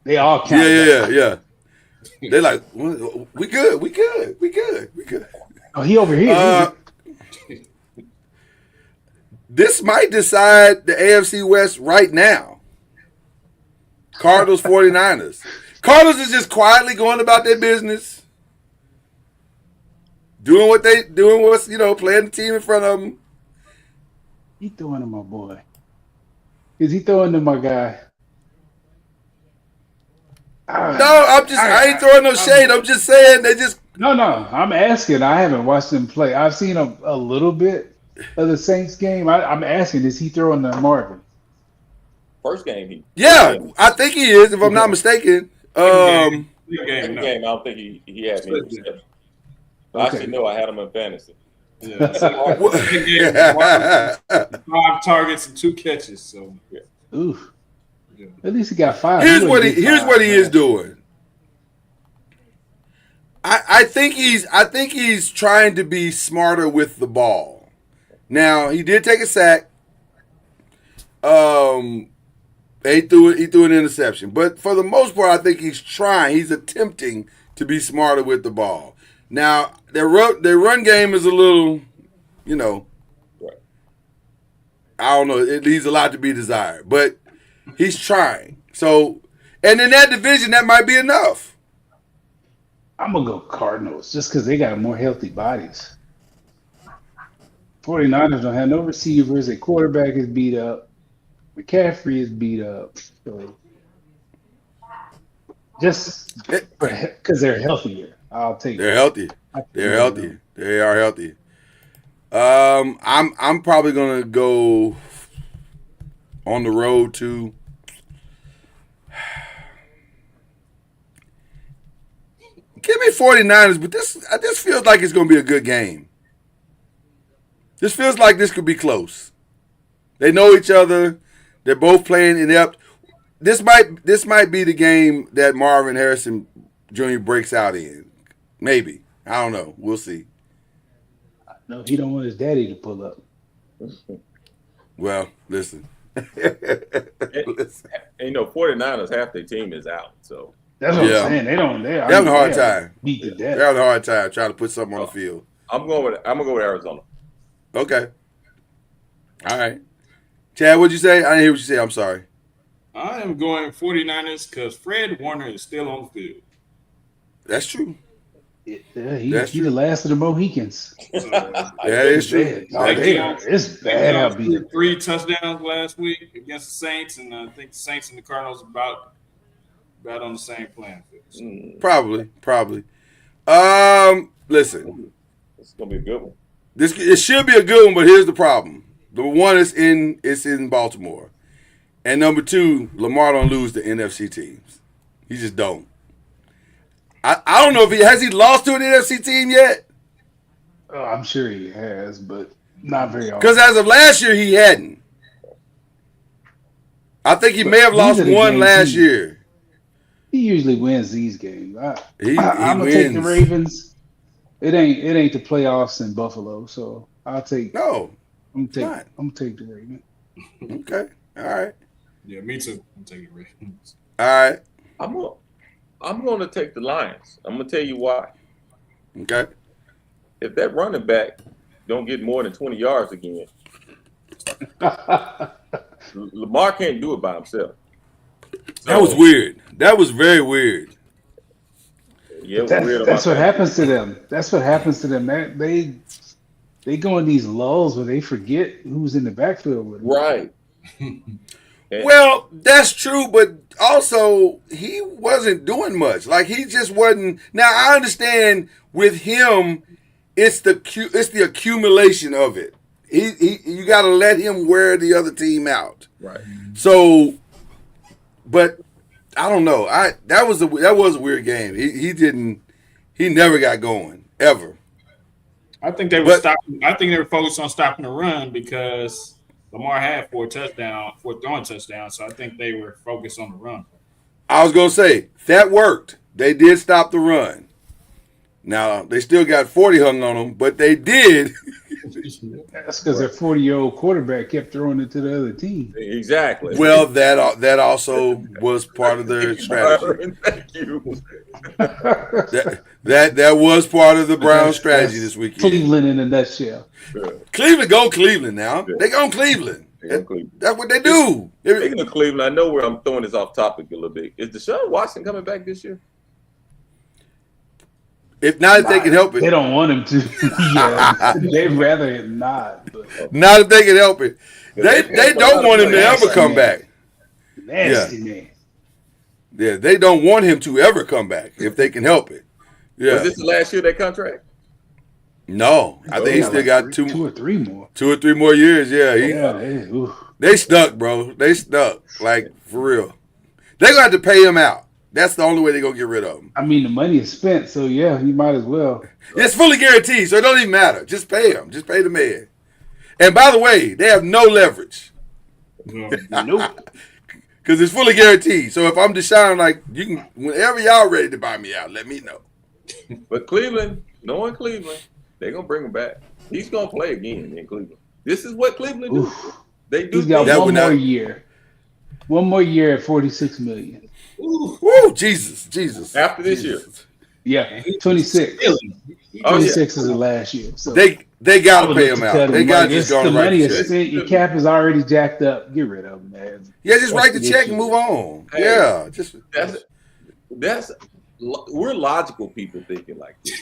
They all count. Yeah. They're like, we good. Oh, he over here. This might decide the AFC West right now. Cardinals, 49ers. Cardinals is just quietly going about their business, doing what's playing the team in front of them. He throwing to my boy. Is he throwing to my guy? No, I ain't throwing no shade. I'm just saying they just. No. I'm asking. I haven't watched them play. I've seen a little bit of the Saints game. I'm asking, is he throwing to Marvin? First game, I think he is, if I'm not mistaken. Second game, I don't think he had any reception. I should know. I had him in fantasy. Yeah. 5 targets and 2 catches. So yeah. Oof. Yeah. At least he got 5. Here's what he is doing. I think he's trying to be smarter with the ball. Now he did take a sack. He threw an interception, but for the most part, I think he's attempting to be smarter with the ball. Now their run game is a little, right. I don't know. It leaves a lot to be desired, but he's trying. So, and in that division, that might be enough. I'm gonna go Cardinals just because they got more healthy bodies. 49ers don't have no receivers. Their quarterback is beat up. McCaffrey is beat up. So just because they're healthier, I'll take They're it. healthy. They're healthy. They are healthy. I'm probably gonna go on the road to. Give me 49ers, but this feels like it's gonna be a good game. This feels like this could be close. They know each other. They're both playing inept. This might be the game that Marvin Harrison Jr. breaks out in. Maybe. I don't know. We'll see. No, he don't want his daddy to pull up. Well, listen. And 49ers, half their team is out. So That's what I'm saying. They're having a hard time. Beat the death. They're having a hard time trying to put something on the field. I'm gonna go with Arizona. Okay. All right. Chad, what'd you say? I didn't hear what you say. I'm sorry. I am going 49ers because Fred Warner is still on the field. That's true. Yeah, he the last of the Mohicans. That is true. It's bad out beating. 3 touchdowns last week against the Saints, and I think the Saints and the Cardinals about on the same playing field. Probably. Listen. It's gonna be a good one. It should be a good one, but here's the problem. The one is in Baltimore. And number 2, Lamar don't lose to NFC teams. He just don't. I don't know if has he lost to an NFC team yet? Oh, I'm sure he has, but not very often. Because as of last year, he hadn't. I think he may have lost one last year. He usually wins these games. He I'm gonna wins. take the Ravens. It ain't the playoffs in Buffalo, so I'll take. No, I'm gonna take the Ravens. Okay, all right. Yeah, me too. I'm taking the Ravens. All right. I'm gonna take the Lions. I'm gonna tell you why. Okay. If that running back don't get more than 20 yards again, Lamar can't do it by himself. That was weird. That was very weird. Yeah, that's what happens to them. That's what happens to them. They go in these lulls where they forget who's in the backfield with them. Right. Well, that's true, but also he wasn't doing much. Like he just wasn't. Now I understand with him, it's the accumulation of it. You got to let him wear the other team out. Right. So, but I don't know. That was a weird game. He never got going ever. I think they were focused on stopping the run because Lamar had 4 throwing touchdowns, so I think they were focused on the run. I was going to say, that worked. They did stop the run. Now, they still got 40 hung on them, but they did. That's because their 40-year-old quarterback kept throwing it to the other team. Exactly. Well, that also was part of their strategy. Thank you. That was part of the Browns' strategy this weekend. Cleveland in a nutshell. Cleveland go Cleveland now. They go Cleveland. That's what they do. Speaking of Cleveland, I know where I'm throwing this off topic a little bit. Is Deshaun Watson coming back this year? If not, if they can help it. They don't want him to. Yeah, they'd rather not. But. Not if they can help it. They don't want him to ever come back. Nasty man. Yeah, they don't want him to ever come back if they can help it. Yeah. Was this the last year of that contract? No, I think he still got 2 or 3 more. 2 or 3 more years. Yeah, they stuck, bro. They stuck, like for real. They're gonna have to pay him out. That's the only way they're gonna get rid of him. I mean, the money is spent, so yeah, you might as well. It's fully guaranteed, so it don't even matter. Just pay him. Just pay the man. And by the way, they have no leverage. Nope. Because it's fully guaranteed. So if I'm Deshaun, like you can, whenever y'all ready to buy me out, let me know. But Cleveland, knowing Cleveland, they're gonna bring him back. He's gonna play again in Cleveland. This is what Cleveland do. They do. He's got one more year. One more year at $46 million. Woo, Jesus. After this year. Yeah, 26. 26 is the last year. So they got to pay him out. They got to just go and write the check. Spent, your cap is already jacked up. Get rid of him, man. Yeah, just write the check and move on. Hey, yeah, that's we're logical people thinking like this.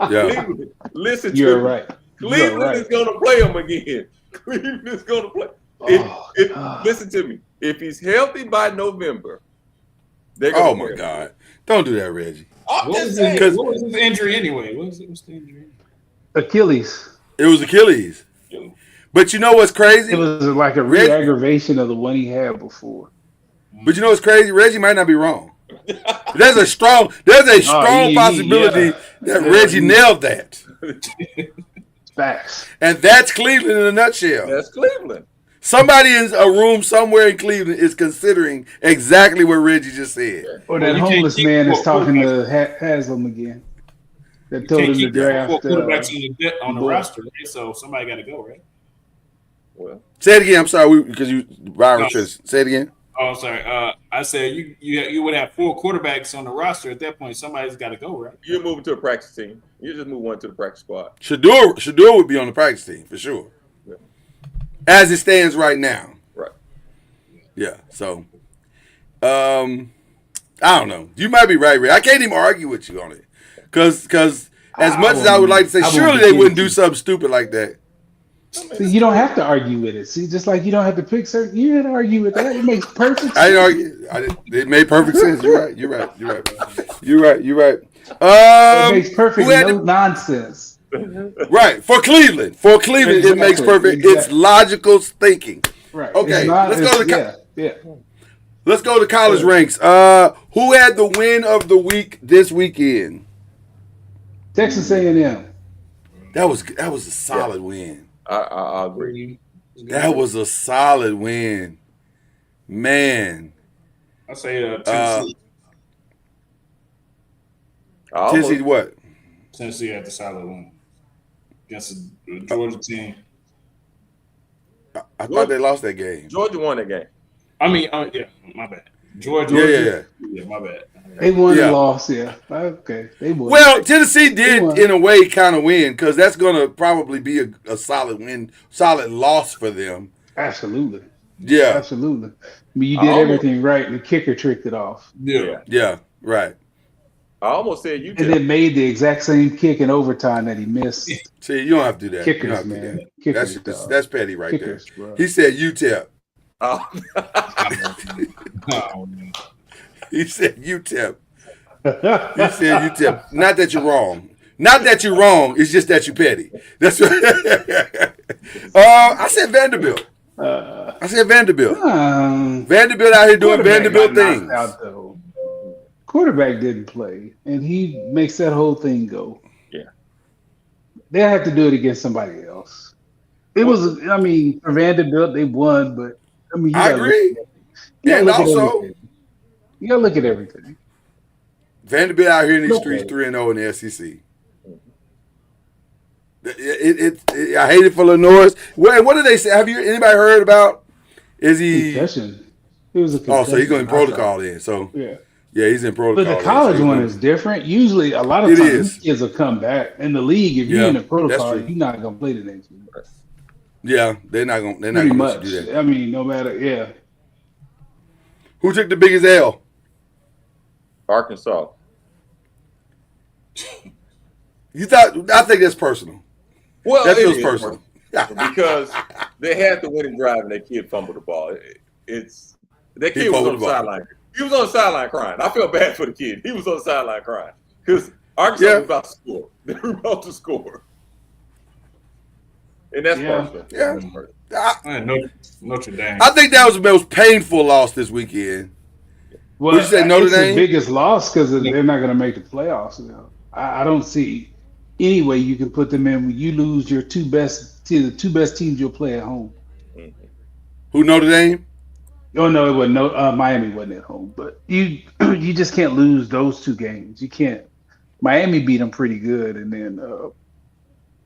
Yeah. Listen, you're right. Cleveland is going to play him again. Cleveland is going to play. Listen to me. If he's healthy by November, they're Oh going my God! Don't do that, Reggie. I'm What just was, saying. his, what was his injury anyway? What's the injury? Achilles. It was Achilles. But you know what's crazy? It was like a re-aggravation of the one he had before. But you know what's crazy? Reggie might not be wrong. There's a strong possibility that Reggie nailed that. Facts. And that's Cleveland in a nutshell. That's Cleveland. Somebody in a room somewhere in Cleveland is considering exactly what Reggie just said. Or that homeless man is talking to Haslam again. That told him to draft quarterbacks on the roster, right? So somebody got to go, right? Well, say it again. I'm sorry, because Byron. Say it again. Oh, I'm sorry. I said you would have 4 quarterbacks on the roster at that point. Somebody's got to go, right? you're moving to a practice team. You just move one to the practice squad. Shador would be on the practice team for sure, as it stands right now. Right. Yeah. So, I don't know. You might be right, Ray. I can't even argue with you on it, because as much as I would like to say, surely they wouldn't do something stupid like that. See, you don't have to argue with it. See, just like you don't have to pick certain. You didn't argue with that. It makes perfect sense. I didn't argue. It made perfect sense. You're right. It makes perfect nonsense. Right. For Cleveland, Exactly. it makes perfect. Exactly. It's logical thinking. Right. Okay, let's go to let's go to college ranks. Who had the win of the week this weekend? Texas A&M. That was a solid win. I agree. That was a solid win, man. I say Tennessee. Tennessee what? Tennessee had the solid win against the Georgia team. I thought they lost that game. Georgia won that game. I mean, yeah, my bad. Georgia. Yeah, my bad. They won and lost, yeah. Okay, they won. Well, Tennessee did, in a way, kind of win, because that's going to probably be a solid win, solid loss for them. Absolutely. Yeah. Absolutely. I mean, you did everything right. The kicker tricked it off. Yeah, right. I almost said UTEP. And then made the exact same kick in overtime that he missed. See, you don't have to do that. Kickers, man. Kickers, that's petty right kickers, there. Bro. He said UTEP. Oh. He said UTEP. He said UTEP. Not that you're wrong. Not that you're wrong. It's just that you're petty. That's what. I said Vanderbilt. Vanderbilt out here doing Vanderbilt things. Quarterback didn't play, and he makes that whole thing go. Yeah. They'll have to do it against somebody else. It was, I mean, for Vanderbilt, they won, but I mean, I agree. And also, you gotta look at everything. Vanderbilt out here in these streets 3-0 in the SEC. I hate it for Lenoir. What did they say? Have you anybody heard about? Is he concussion? It was a concussion. Oh, so he's going in protocol then. So yeah, he's in protocol. But the college one is different. Usually, a lot of times kids will come back in the league. If you're in the protocol, you're not gonna play the next week. Yeah, they're not gonna let you do that. I mean, no matter. Yeah. Who took the biggest L? Arkansas. I think that's personal. Well, that feels personal. Because they had the winning drive and that kid fumbled the ball. That kid was on the sideline. He was on the sideline crying. I feel bad for the kid. He was on the sideline crying because Arkansas was about to score. They were about to score, and that's personal. Yeah. That's personal. Notre Dame. I think that was the most painful loss this weekend. Well, would you say Notre Dame? The biggest loss because they're not going to make the playoffs now. I don't see any way you can put them in when you lose your the two best teams you'll play at home. Mm-hmm. Who, Notre Dame? Oh no, it wasn't. Miami wasn't at home, but you just can't lose those two games. You can't. Miami beat them pretty good, and then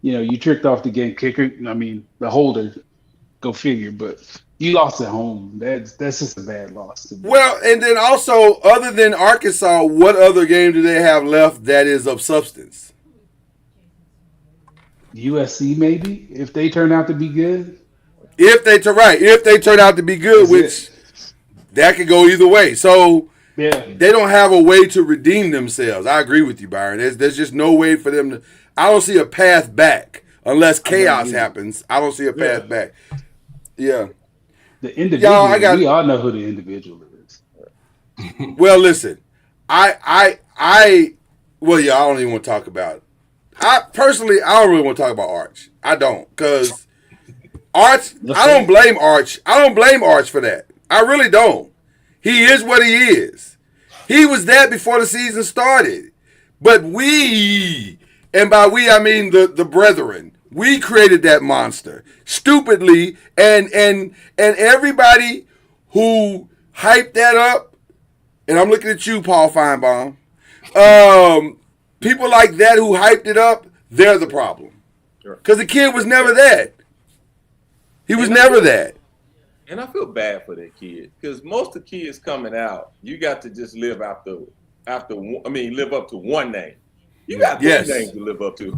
you tricked off the game kicker. I mean, the holder. Go figure, but you lost at home. That's just a bad loss to me. Well, and then also, other than Arkansas, what other game do they have left that is of substance? USC, maybe, if they turn out to be good. If they turn out to be good, that could go either way. So they don't have a way to redeem themselves. I agree with you, Byron. There's just no way for them to. I don't see a path back unless chaos happens. I don't see a path back. Yeah. The individual, Y'all, we all know who the individual is. Well, listen, well, yeah, I don't even want to talk about it. I don't really want to talk about Arch. I don't, because Arch, I don't blame Arch. I don't blame Arch for that. I really don't. He is what he is. He was that before the season started. But we, and by we I mean the brethren, we created that monster stupidly, and everybody who hyped that up, and I'm looking at you, Paul Feinbaum. People like that who hyped it up, they're the problem. Because the kid was never that. He was never that. And I feel bad for that kid, because most of the kids coming out, you got to just live live up to one name. You got three names to live up to.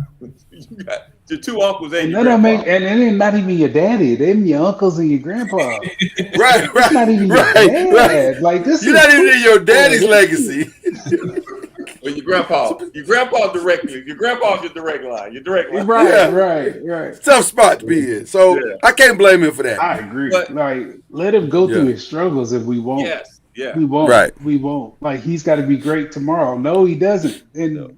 You got your two uncles and your grandpa. And it ain't not even your daddy. Them your uncles and your grandpa. right. It's not even your dad. Right. Like this. You're not even in your daddy's legacy. Well, your grandpa's directly. Your grandpa's your direct line. Your direct line. Right. Tough spot to be in. So I can't blame him for that. I agree. But, let him go through his struggles if we won't. Yes. Yeah. We won't. Right. We won't. Like, he's got to be great tomorrow. No, he doesn't. And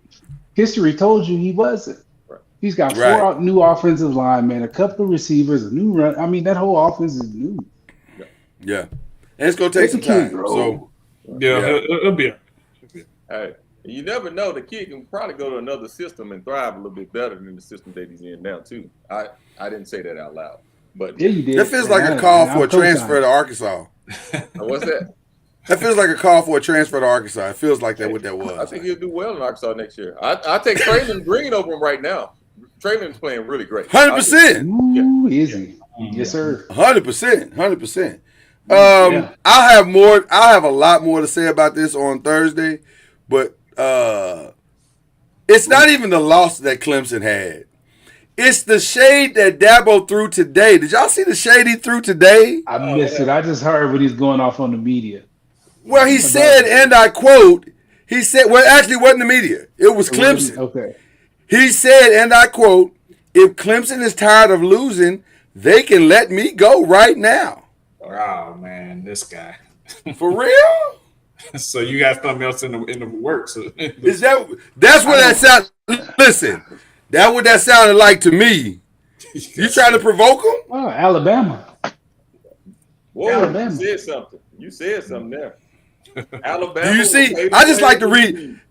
history told you he wasn't. Right. He's got 4 new offensive linemen, a couple of receivers, a new run. I mean, that whole offense is new. Yeah. And it's going to take some time. So, it'll be. Hey, you never know. The kid can probably go to another system and thrive a little bit better than the system that he's in now, too. I didn't say that out loud. But yeah, you did. That feels like a call for a transfer to Arkansas. What's that? That feels like a call for a transfer to Arkansas. It feels like what that was. I think he'll do well in Arkansas next year. I take Traylon Green over him right now. Traylon's playing really great. 100%. Ooh, is he? Yes, sir. 100%. I'll have a lot more to say about this on Thursday, but it's not even the loss that Clemson had. It's the shade that Dabo threw today. Did y'all see the shade he threw today? I missed it. I just heard when he's going off on the media. Well, he said, and I quote, he said, well, actually, it wasn't the media. It was Clemson. Okay. He said, and I quote, if Clemson is tired of losing, they can let me go right now. Oh, man, this guy. For real? So you got something else in the works. Is that's what that sound? Listen, that's what that sounded like to me. You trying to provoke him? Oh, Alabama. Whoa, Alabama. You said something there. Alabama. Do you see? I just like to read.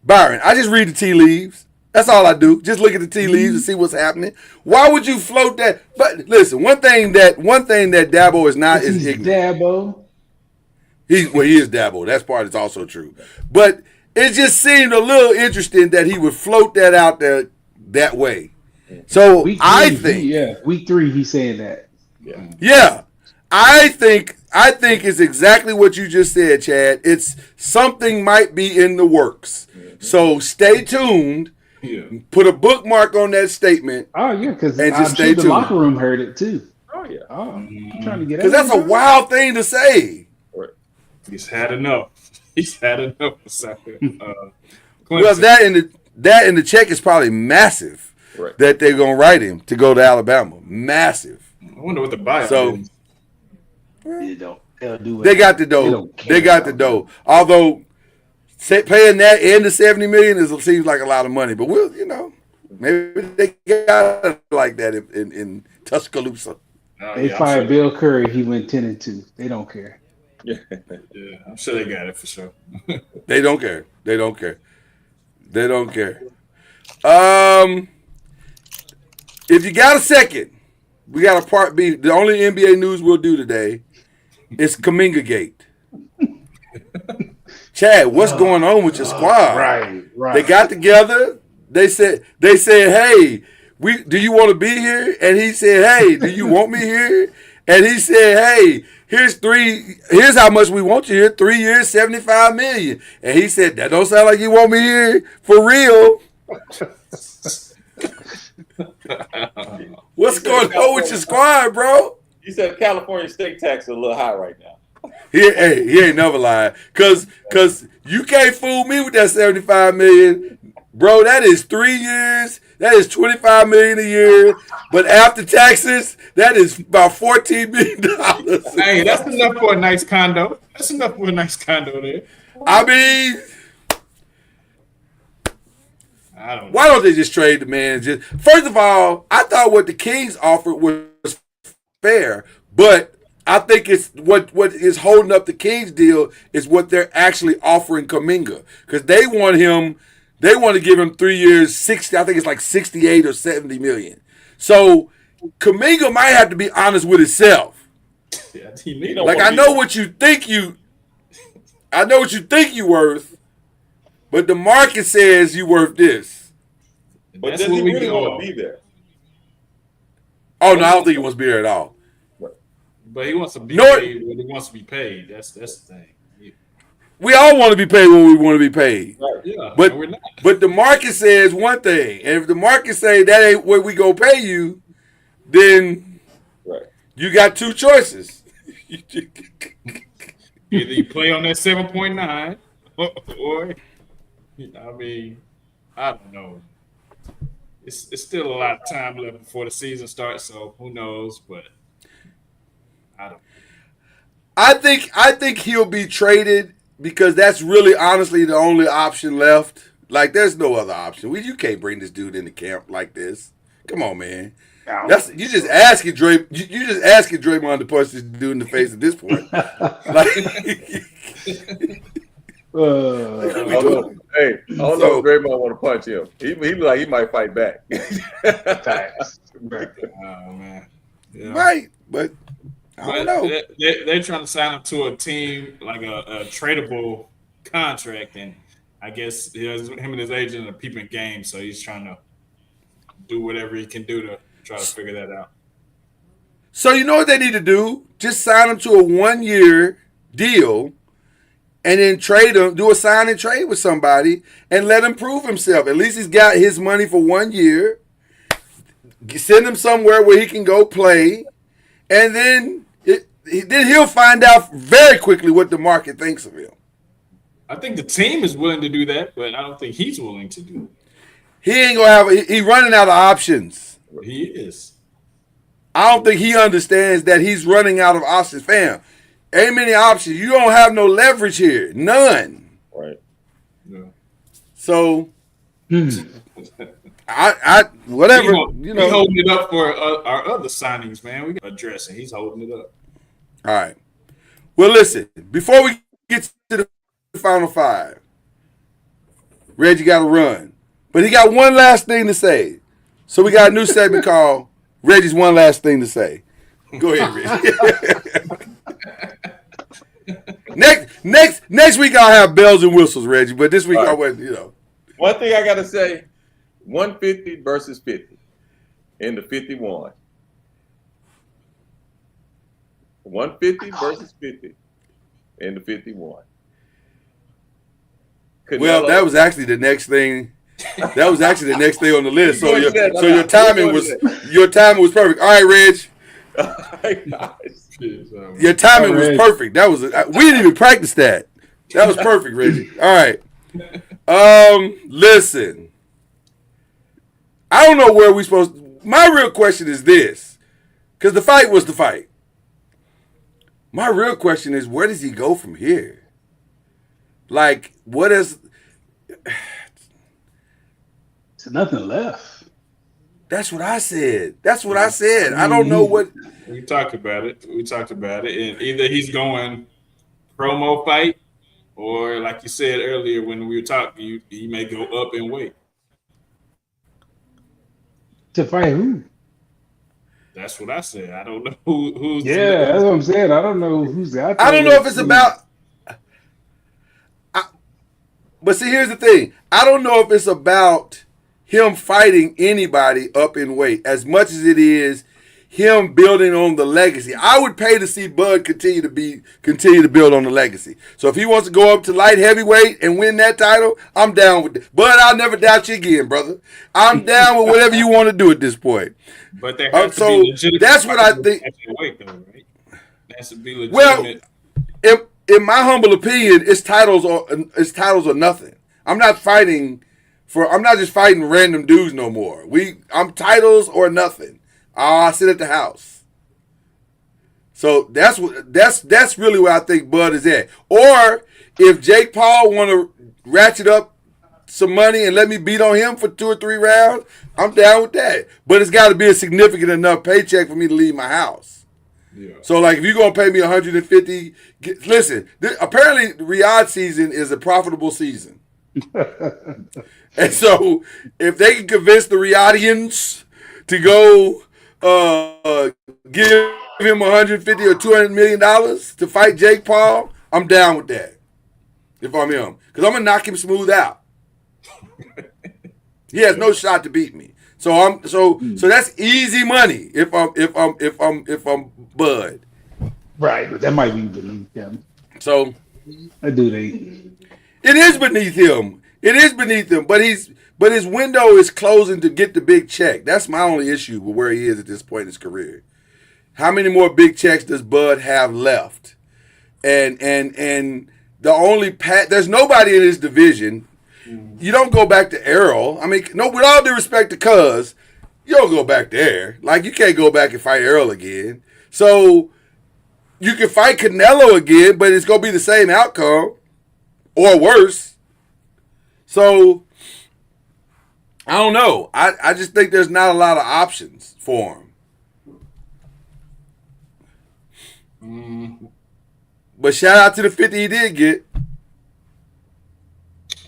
Byron, I just read the tea leaves. That's all I do. Just look at the tea leaves and see what's happening. Why would you float that? But listen, one thing that Dabo is not is ignorant. Dabo. He is Dabo. That part is also true. But it just seemed a little interesting that he would float that out there that way. So week three, he's saying that. Yeah. I think it's exactly what you just said, Chad. It's something might be in the works. So stay tuned. Yeah. Put a bookmark on that statement. Oh yeah, because I'm sure the locker room heard it too. Oh yeah. I'm trying to get because that's a wild thing to say. He's had enough. Well, that in the check is probably massive. Right. That they're gonna write him to go to Alabama. Massive. I wonder what the buyout is. They got the dough. They got the dough. Although paying that and the $70 million seems like a lot of money, but maybe they got it like that in Tuscaloosa. They fired Bill Curry. He went 10-2. They don't care. Yeah, I'm sure they got it for sure. They don't care. If you got a second, we got a part B. The only NBA news we'll do today is Kuminga Gate. Chad, what's going on with your squad? Right. They got together. They said, hey, do you want to be here? And he said, hey, do you want me here? And he said, hey, here's how much we want you here. 3 years, $75 million. And he said, that don't sound like you want me here for real. What's going on with your squad, bro? He said California state tax is a little high right now. He ain't never lied. Cause you can't fool me with that $75 million. Bro, that is 3 years, That is $25 million a year, but after taxes, that is about $14 million. Hey, that's enough for a nice condo. That's enough for a nice condo there. I mean, I don't know. why don't they just trade the man? First of all, I thought what the Kings offered was fair, but I think it's what is holding up the Kings deal is what they're actually offering Kuminga, because they want to give him 3 years, 60. I think it's like 68 or 70 million. So Kuminga might have to be honest with himself. Yeah, Like I know what you think you're worth, but the market says you worth this. But does he really want to be there? Oh no, I don't think he wants to be there at all. But he wants to be paid when he wants to be paid. That's the thing. Yeah. We all want to be paid when we want to be paid. Right. Yeah, but we're not. But the market says one thing, and if the market say that ain't what we gonna pay you, then you got two choices. Either you play on that 7.9, or I mean, I don't know. It's still a lot of time left before the season starts, so who knows? But I don't. I think he'll be traded because that's really honestly the only option left. Like there's no other option. You can't bring this dude into camp like this. Come on, man. You just asking Draymond to punch this dude in the face at this point. Hey, I don't know if Draymond want to punch him. He be like he might fight back. Oh man, yeah. Right, but I don't know. They're trying to sign him to a team like a tradable contract, and I guess him and his agent are peeping game, so he's trying to do whatever he can do to try to figure that out. So you know what they need to do? Just sign him to a 1-year deal, and then trade him. Do a sign and trade with somebody, and let him prove himself. At least he's got his money for 1 year. Send him somewhere where he can go play, and then he'll find out very quickly what the market thinks of him. I think the team is willing to do that, but I don't think he's willing to do it. He ain't gonna have. He's running out of options. He is. I don't think he understands that he's running out of options, fam. Ain't many options. You don't have no leverage here. None. Right. Yeah. So, I whatever, He's holding it up for our other signings, man. We got to address it. He's holding it up. All right. Well, listen. Before we get to the final five, Reggie got to run, but he got one last thing to say. So we got a new segment called Reggie's One Last Thing to Say. Go ahead, Reggie. Next week I'll have bells and whistles, Reggie. But this week I went, One thing I gotta say: 150 versus 50 in the 51. 150 versus 50 in the 51. Well, that was actually the next thing. That was actually the next thing on the list. So your timing was perfect. All right, Reg. Your timing was perfect. That was we didn't even practice that. That was perfect, Reggie. All right. Listen. I don't know where we supposed to, my real question is this. Because the fight was the fight. My real question is, where does he go from here? Like, what is... There's nothing left. That's what I said. I don't know what... We talked about it. And either he's going promo fight, or like you said earlier when we were talking, he may go up in weight. To fight who? That's what I said. I don't know who's. Yeah, that's what I'm saying. I don't know who's out there. I don't know if it's about... But see, here's the thing. I don't know if it's about him fighting anybody up in weight as much as it is him building on the legacy. I would pay to see Bud continue to build on the legacy. So if he wants to go up to light heavyweight and win that title, I'm down with it. Bud, I'll never doubt you again, brother. I'm down with whatever you want to do at this point. But there has to be legitimate. That's what I think. Weight, though, right? There has to be legitimate. Well, in my humble opinion, it's titles or nothing. I'm not fighting I'm not just fighting random dudes no more. I'm titles or nothing. I sit at the house. So that's really where I think Bud is at. Or if Jake Paul want to ratchet up some money and let me beat on him for 2 or 3 rounds, I'm down with that. But it's got to be a significant enough paycheck for me to leave my house. Yeah. So, like, if you're going to pay me $150, listen, apparently Riyadh season is a profitable season. And so, if they can convince the Riyadhians to go give him $150 or $200 million to fight Jake Paul, I'm down with that. If I'm him, because I'm gonna knock him smooth out. He has no shot to beat me. So that's easy money. If I'm Bud. Right, but that might be beneath him. So I do they. it is beneath him. It is beneath him. But his window is closing to get the big check. That's my only issue with where he is at this point in his career. How many more big checks does Bud have left? And the only there's nobody in his division. You don't go back to Errol. I mean, no, with all due respect to Cuz, you don't go back there. Like, you can't go back and fight Errol again. So you can fight Canelo again, but it's gonna be the same outcome or worse. So I don't know. I just think there's not a lot of options for him. But shout out to the 50 he did get.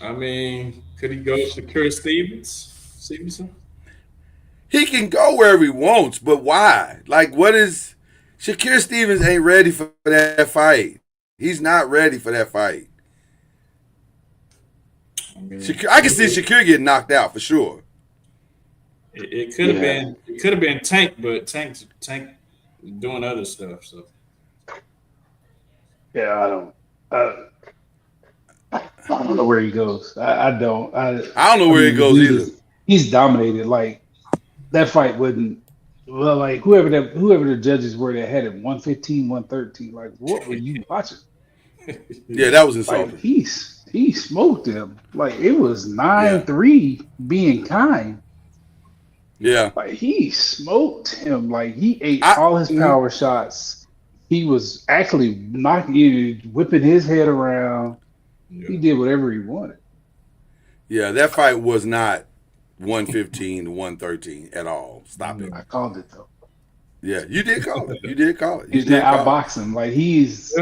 I mean, could he go Shakur Stevenson? He can go wherever he wants, but why? Like, what is... Shakur Stevens ain't ready for that fight. He's not ready for that fight. I mean, I can see Shakur getting knocked out for sure. It could have been. It could have been Tank, but Tank doing other stuff. So Yeah, I don't know where he goes. I don't. I don't know where he goes either. He's dominated. Like, that fight wouldn't. Well, like, whoever the judges were that had it 115, 113. Like, what were you watching? Yeah, that was insulting. Like, he smoked him. Like, it was 9-3 being kind. Yeah. Like, he smoked him. Like, he ate all his power shots. He was actually whipping his head around. Yeah. He did whatever he wanted. Yeah, that fight was not 115 to 113 at all. Stop it. I called it, though. Yeah, you did call it. You did call it. He's not outboxing. Like, he's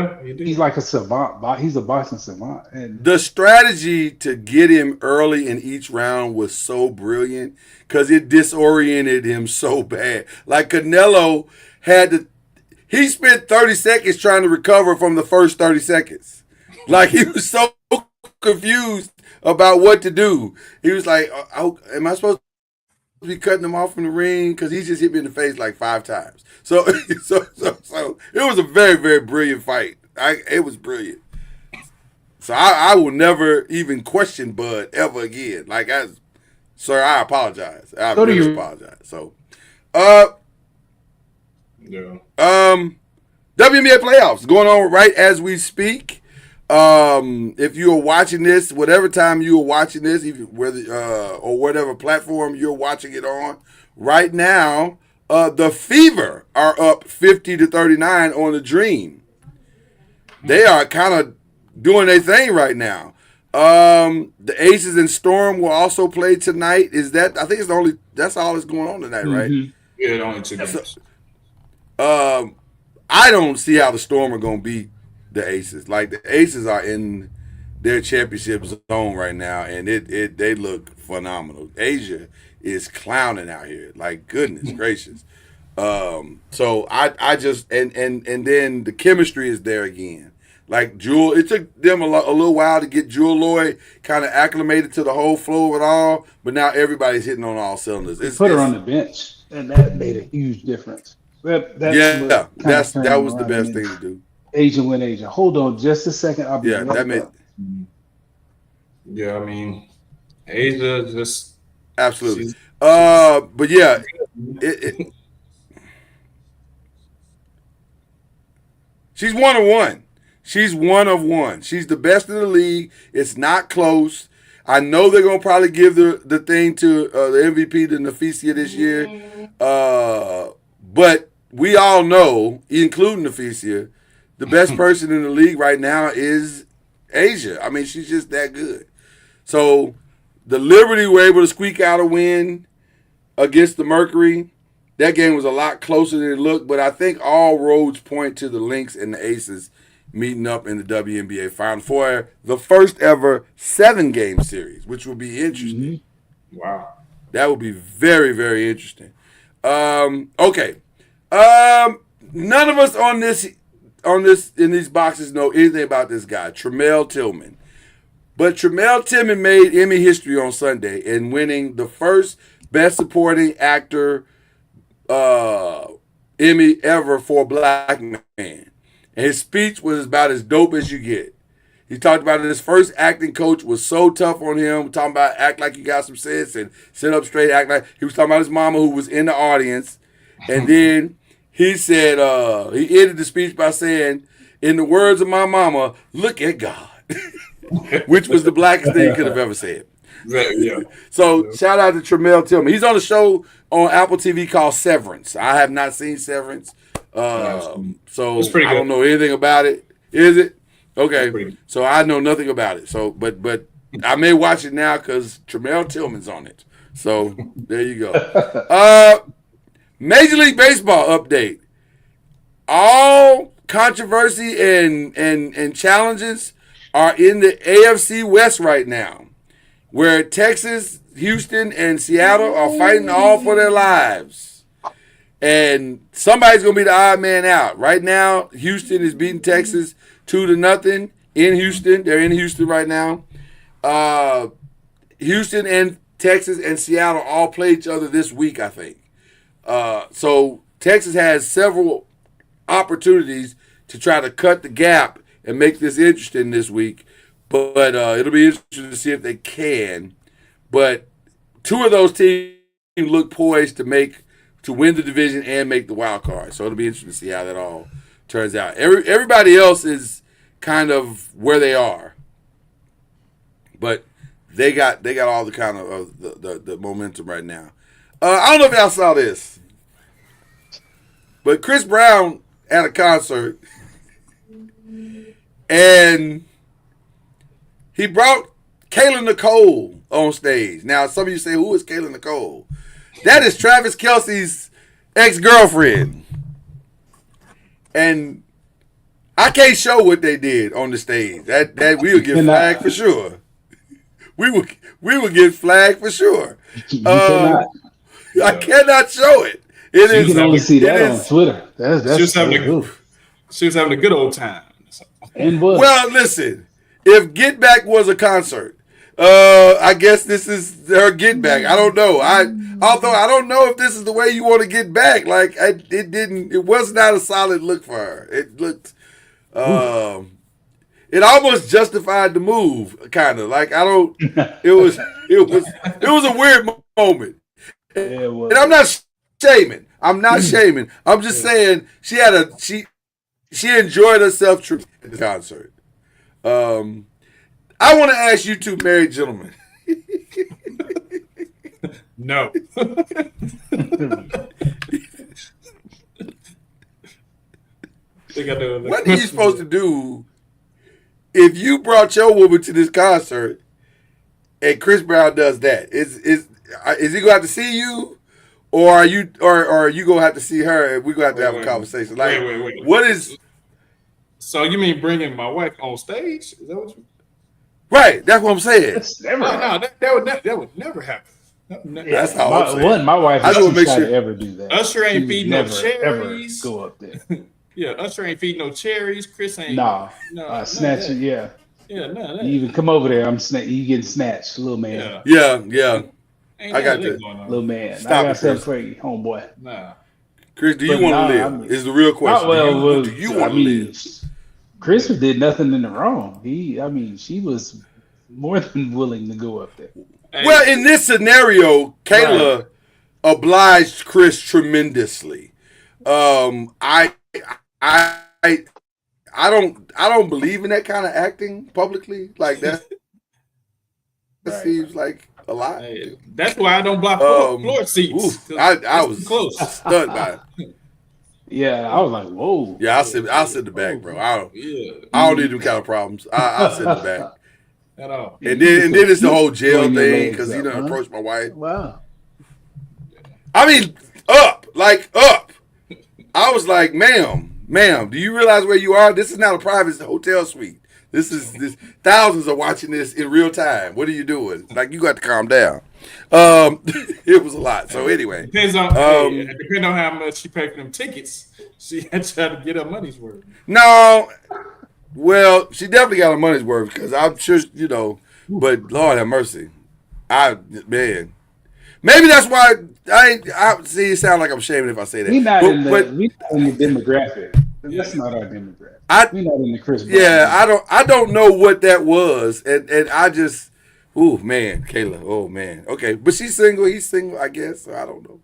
like a savant. He's a boxing savant. And the strategy to get him early in each round was so brilliant because it disoriented him so bad. Like, Canelo he spent 30 seconds trying to recover from the first 30 seconds. Like, he was so confused about what to do. He was like, am I supposed to be cutting him off from the ring? Because he just hit me in the face like 5 times. So it was a very, very brilliant fight. It was brilliant. So I will never even question Bud ever again. Like, sir, I apologize. I really apologize. So, WNBA playoffs going on right as we speak. If you are watching this, whatever time you are watching this, or whatever platform you're watching it on, right now, the Fever are up 50-39 on the Dream. They are kind of doing their thing right now. The Aces and Storm will also play tonight. I think that's all that's going on tonight, right? Yeah, the only 2 games. I don't see how the Storm are going to beat the Aces. Like, the Aces are in their championship zone right now, and they look phenomenal. Asia is clowning out here. Like, goodness gracious. So I just and then the chemistry is there again. Like, Jewel, it took them a little while to get Jewel Lloyd kind of acclimated to the whole flow of it all, but now everybody's hitting on all cylinders. Put her on the bench, and that made a huge difference. That was the best thing to do. Asian win Asian. Hold on just a second. I'll be that made. Yeah, I mean, Asia just absolutely. But yeah, she's 1 of 1. She's 1 of 1. She's the best in the league. It's not close. I know they're gonna probably give the thing to the MVP to Nafisia this year, but we all know, including Nafisia, the best person in the league right now is Asia. I mean, she's just that good. So the Liberty were able to squeak out a win against the Mercury. That game was a lot closer than it looked, but I think all roads point to the Lynx and the Aces meeting up in the WNBA Final for the first ever 7-game series, which will be interesting. Wow. That would be very, very interesting. Okay. None of us on this in these boxes know anything about this guy, Tremel Tillman. But Tremel Tillman made Emmy history on Sunday in winning the first Best Supporting Actor Emmy ever for a black man. And his speech was about as dope as you get. He talked about his first acting coach was so tough on him, talking about act like you got some sense and sit up straight, act like. He was talking about his mama who was in the audience. And then he said, he ended the speech by saying, in the words of my mama, look at God, which was the blackest thing he could have ever said. Yeah. So shout out to Tremel Tillman. He's on a show on Apple TV called Severance. I have not seen Severance, so I don't know anything about it. Is it? Okay, so I know nothing about it. So, but I may watch it now because Tremel Tillman's on it. So there you go. Major League Baseball update. All controversy and challenges are in the AFC West right now, where Texas, Houston, and Seattle are fighting all for their lives. And somebody's going to be the odd man out. Right now, Houston is beating Texas 2-0 in Houston. They're in Houston right now. Houston and Texas and Seattle all play each other this week, I think. So Texas has several opportunities to try to cut the gap and make this interesting this week. But it'll be interesting to see if they can. But two of those teams look poised to win the division and make the wild card. So it'll be interesting to see how that all turns out. Everybody else is kind of where they are, but they got all the kind of the momentum right now. I don't know if y'all saw this, but Chris Brown at a concert and he brought Kayla Nicole on stage. Now, some of you say, who is Kayla Nicole? That is Travis Kelce's ex-girlfriend. And I can't show what they did on the stage. That we would get flagged for sure. We would get flagged for sure. You cannot. I cannot show it. You can only see that on Twitter. She was having a good old time. And what? Well, listen. If Get Back was a concert, I guess this is her get back. I don't know. Although I don't know if this is the way you want to get back. Like it was not a solid look for her. It looked, it almost justified the move, kind of. Like it was a weird moment. Yeah, and I'm not shaming. I'm just saying she enjoyed herself truly at the concert. I want to ask you two married gentlemen. No. What are you supposed to do if you brought your woman to this concert and Chris Brown does that? Is he gonna have to see you, or are you gonna have to see her and we're gonna have to have a conversation? Like, wait. What is? So you mean bringing my wife on stage? Is that what you? Right, that's what I'm saying. That would never happen. That's how I'm saying. My wife is too shy to ever do that. Usher ain't feeding no ever cherries. go up there. Yeah, Usher ain't feeding no cherries. Chris ain't. Snatch it. Yeah. Yeah, no. You even come over there, you getting snatched, little man. Yeah. I got that. Little man. Stop I got it, something for you, homeboy. Nah. Chris, do you want to live? Is the real question. Do you want to live? Chris did nothing in the wrong. She was more than willing to go up there. Well, in this scenario, Kayla obliged Chris tremendously. I don't believe in that kind of acting publicly like that. That seems like a lot. Hey, that's why I don't buy floor seats. I was close. stunned by it. Yeah, I was like, whoa. Yeah, I'll sit in the back, bro. I don't need them kind of problems. I'll sit in the back. At all. And then it's the whole jail Throwing your thing legs because he up, done approached my wife. Wow. I mean, up. I was like, ma'am, do you realize where you are? This is not a private hotel suite. This thousands are watching this in real time. What are you doing? Like, you got to calm down. It was a lot. So anyway, depends on how much she paid for them tickets. She had to try to get her money's worth. No, well, she definitely got her money's worth because I'm sure But Lord have mercy, maybe that's why I see. It sound like I'm shaming if I say that. We not in the demographic. That's not our demographic. We're not in the Chris Brown. Yeah, I don't know what that was, and I just, man, Kayla, oh man, okay, but she's single, he's single, I guess. So I don't know.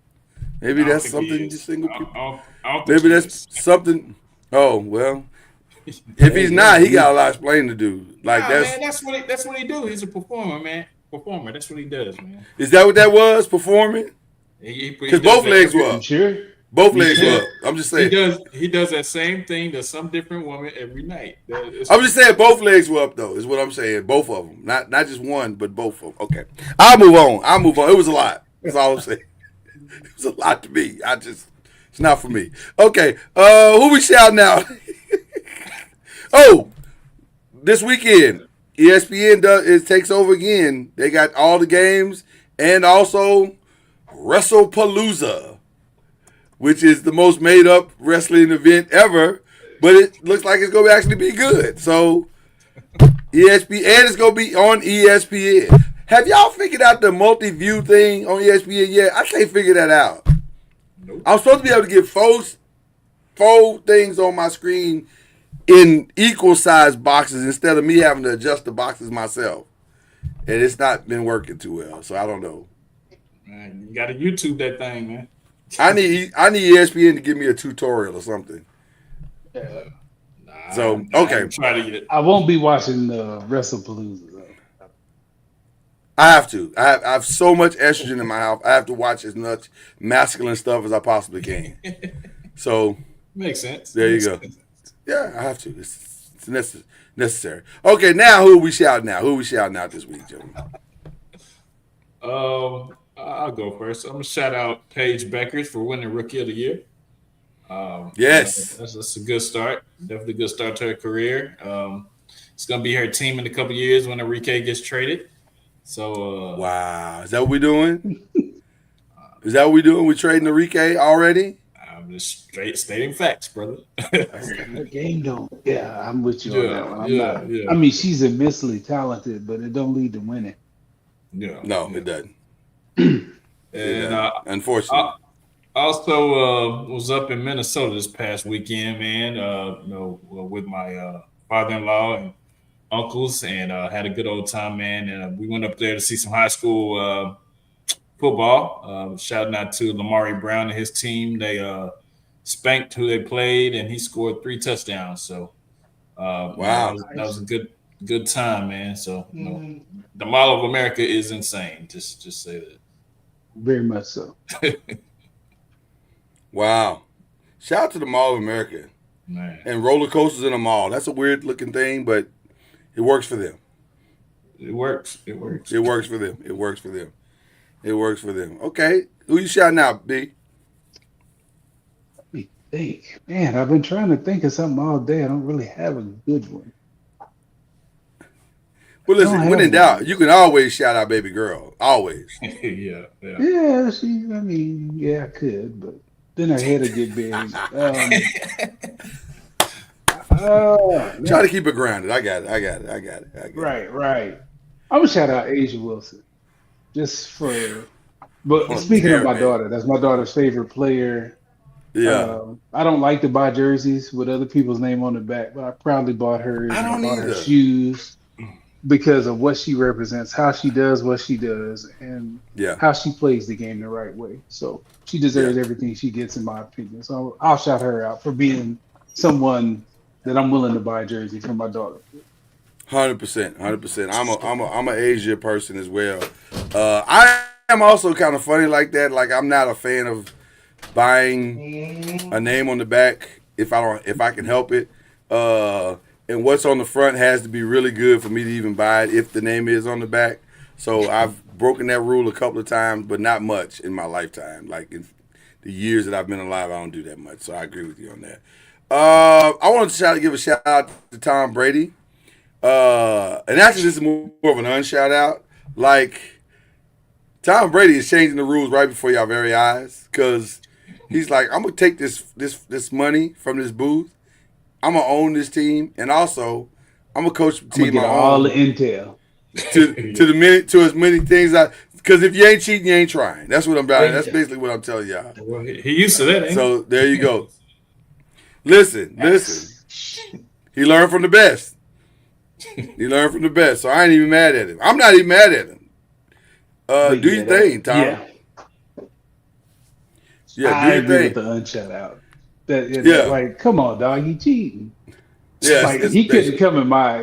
Maybe that's something just single people. Maybe that's something. Oh well, if he's not, he got a lot of explaining to do. Like man, that's what he do. He's a performer, man. That's what he does, man. Is that what that was? Performing? Because both legs were up. Sure. Both legs were up. I'm just saying. He does that same thing to some different woman every night. I'm just saying both legs were up though. Is what I'm saying. Both of them, not just one, but both of them. Okay, I'll move on. It was a lot. That's all I'm saying. It was a lot to me. It's not for me. Okay, who we shouting out? This weekend, ESPN takes over again. They got all the games and also WrestlePalooza, which is the most made-up wrestling event ever, but it looks like it's going to actually be good. So, ESPN, and it's going to be on ESPN. Have y'all figured out the multi-view thing on ESPN yet? I can't figure that out. Nope. I'm supposed to be able to get four things on my screen in equal-sized boxes instead of me having to adjust the boxes myself. And it's not been working too well, so I don't know. Man, you got to YouTube that thing, man. I need ESPN to give me a tutorial or something. Okay. I won't be watching the WrestlePalooza though. I have to. I have so much estrogen in my house. I have to watch as much masculine stuff as I possibly can. So makes sense. There you go. Yeah, I have to. It's necessary. Okay, now who are we shouting out? Who are we shouting out this week, gentlemen? I'll go first. I'm gonna shout out Paige Beckers for winning Rookie of the Year. Yes, that's a good start. Definitely a good start to her career. It's gonna be her team in a couple years when Enrique gets traded. So wow, is that what we're doing? We're trading Enrique already? I'm just straight stating facts, brother. The game don't. Yeah, I'm with you on that one. I mean, she's immensely talented, but it don't lead to winning. Yeah, no, it doesn't. And unfortunately, I also was up in Minnesota this past weekend, man. With my father-in-law and uncles, and had a good old time, man. And we went up there to see some high school football. Shouting out to Lamari Brown and his team. They spanked who they played, and he scored 3 touchdowns. So wow, that was a good time, man. So the Mall of America is insane. Just say that. Very much so. Wow. Shout out to the Mall of America. Man. And roller coasters in a mall. That's a weird looking thing, but it works for them. It works. It works for them. Okay. Who you shouting out, B? Let me think. Man, I've been trying to think of something all day. I don't really have a good one. Well, listen, when in doubt, you can always shout out baby girl. Always. Yeah, I could, but then her head would get big. Try to keep it grounded. I got it. Right. I'm going to shout out Asia Wilson. But speaking of my daughter, that's my daughter's favorite player. Yeah. I don't like to buy jerseys with other people's name on the back, but I proudly bought hers. I don't bought either. her shoes because of what she represents, how she does what she does, and how she plays the game the right way. So she deserves everything she gets, in my opinion. So I'll shout her out for being someone that I'm willing to buy a jersey for my daughter. 100%. I'm a Asia person as well. I am also kind of funny like that. Like I'm not a fan of buying a name on the back if I can help it. And what's on the front has to be really good for me to even buy it if the name is on the back. So I've broken that rule a couple of times, but not much in my lifetime. Like in the years that I've been alive, I don't do that much. So I agree with you on that. I want to give a shout out to Tom Brady. And actually, this is more of an unshout out. Like, Tom Brady is changing the rules right before y'all very eyes because he's like, I'm gonna take this money from this booth. I'm gonna own this team, and also I'm gonna coach the team. I'm gonna get all the intel to as many things. Because if you ain't cheating, you ain't trying. That's what I'm about. That's basically what I'm telling y'all. Well, he used to that. Ain't So there you go. Listen. He learned from the best. So I ain't even mad at him. I'm not even mad at him. Do your thing, Tom. I agree with the unshout out. Like, come on, dog, he cheating. Yeah, like he couldn't come in my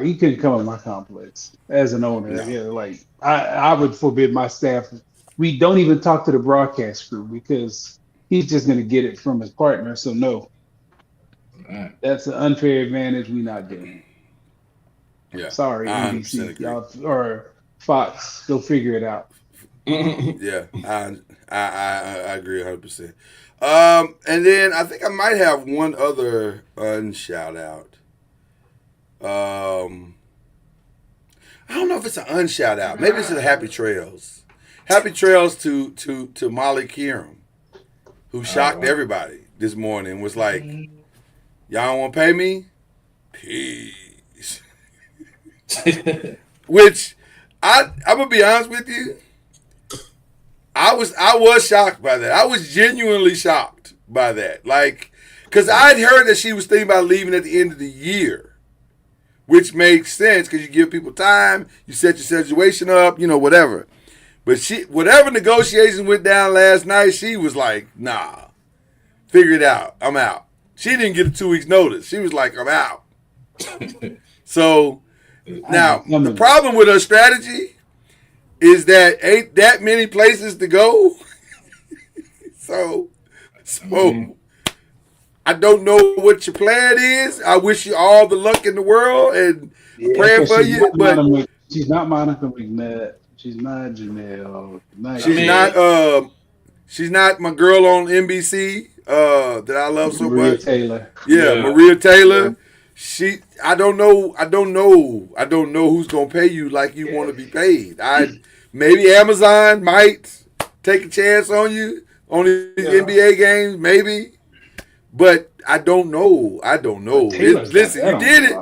complex as an owner. No. Yeah, like I would forbid my staff. We don't even talk to the broadcast crew because he's just gonna get it from his partner. So no. Right. That's an unfair advantage we not doing. Yeah. Sorry, NBC, y'all, or Fox, go figure it out. Yeah, I agree 100%. And then I think I might have one other unshout out. I don't know if it's an unshout out. Maybe it's a Happy Trails. Happy Trails to Molly Kieran, who shocked everybody this morning. Was like, y'all don't want to pay me? Peace. Which I'm gonna be honest with you. I was shocked by that. I was genuinely shocked by that. Like, because I'd heard that she was thinking about leaving at the end of the year, which makes sense because you give people time, you set your situation up, whatever. But whatever negotiations went down last night, she was like, nah, figure it out. I'm out. She didn't get a 2 weeks notice. She was like, I'm out. So now the problem with her strategy is that ain't that many places to go. so I don't know what your plan is. I wish you all the luck in the world and praying for you. But she's not Monica McNutt. She's not Janelle. She's not my girl on NBC that I love so Maria much. Taylor. Yeah, Maria Taylor. I don't know who's gonna pay you like you want to be paid. Maybe Amazon might take a chance on you on these NBA games, maybe. But I don't know. Listen, you did it.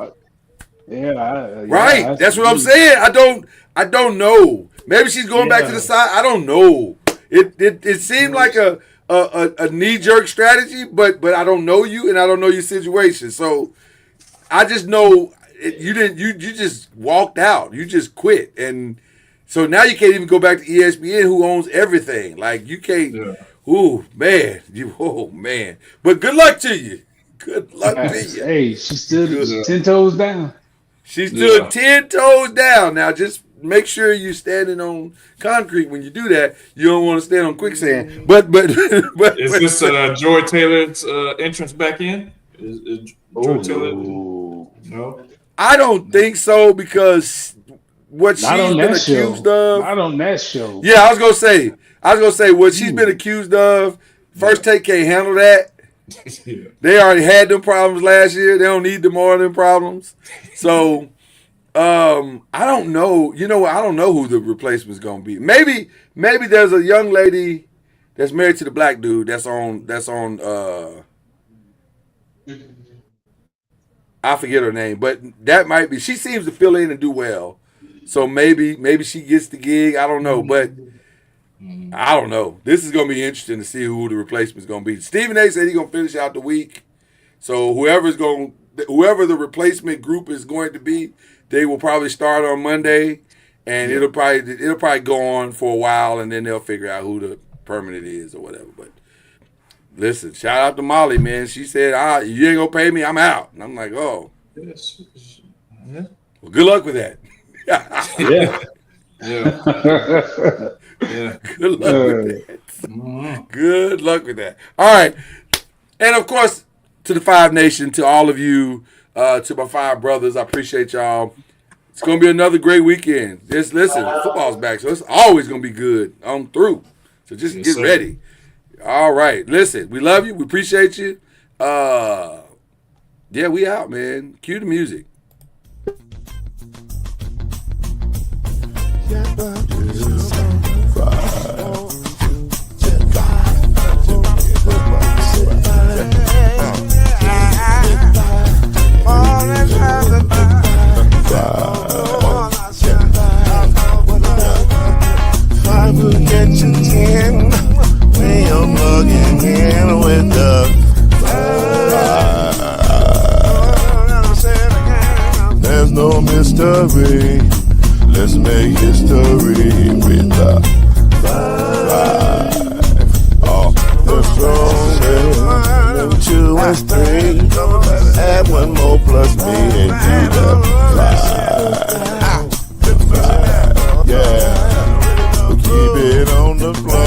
Yeah, that's what I'm saying. I don't know. Maybe she's going back to the side. I don't know. It seemed like a knee-jerk strategy, but I don't know you and I don't know your situation. So I just know you just walked out. You just quit. And so now you can't even go back to ESPN, who owns everything. Like, you can't. Yeah. Oh man. But good luck to you. Good luck to you. Hey, she stood 10 toes down. She stood 10 toes down. Now just make sure you're standing on concrete when you do that. You don't want to stand on quicksand. But is this Joy Taylor's entrance back in? Is Joy Taylor? No. I don't think so because what she's been accused of. Not on that show. Yeah, I was gonna say what she's been accused of. First Take can't handle that. Yeah. They already had them problems last year. They don't need them more of them problems. So I don't know. I don't know who the replacement's gonna be. Maybe there's a young lady that's married to the black dude that's on I forget her name, but that might be. She seems to fill in and do well. So maybe she gets the gig. I don't know, but I don't know. This is going to be interesting to see who the replacement is going to be. Stephen A. said he's going to finish out the week. So whoever the replacement group is going to be, they will probably start on Monday, and it'll probably go on for a while, and then they'll figure out who the permanent is or whatever. But listen, shout out to Molly, man. She said, you ain't going to pay me, I'm out. And I'm like, oh. Yes. Well, good luck with that. Yeah. Yeah. Good luck with that. Mhm. Good luck with that. All right. And of course, to the Five Nation, to all of you, to my five brothers, I appreciate y'all. It's going to be another great weekend. Just listen, football's back, so it's always going to be good on through. So just Yes, get sir. ready. All right. Listen, we love you. We appreciate you. Yeah, we out, man. Cue the music. Five will get you 10 when you're plugging in with the five. There's no mystery. Let's make history with the five. Oh, the strongest, 2 and 3. Add 1 more plus me and do the five. Yeah, we'll keep it on the floor.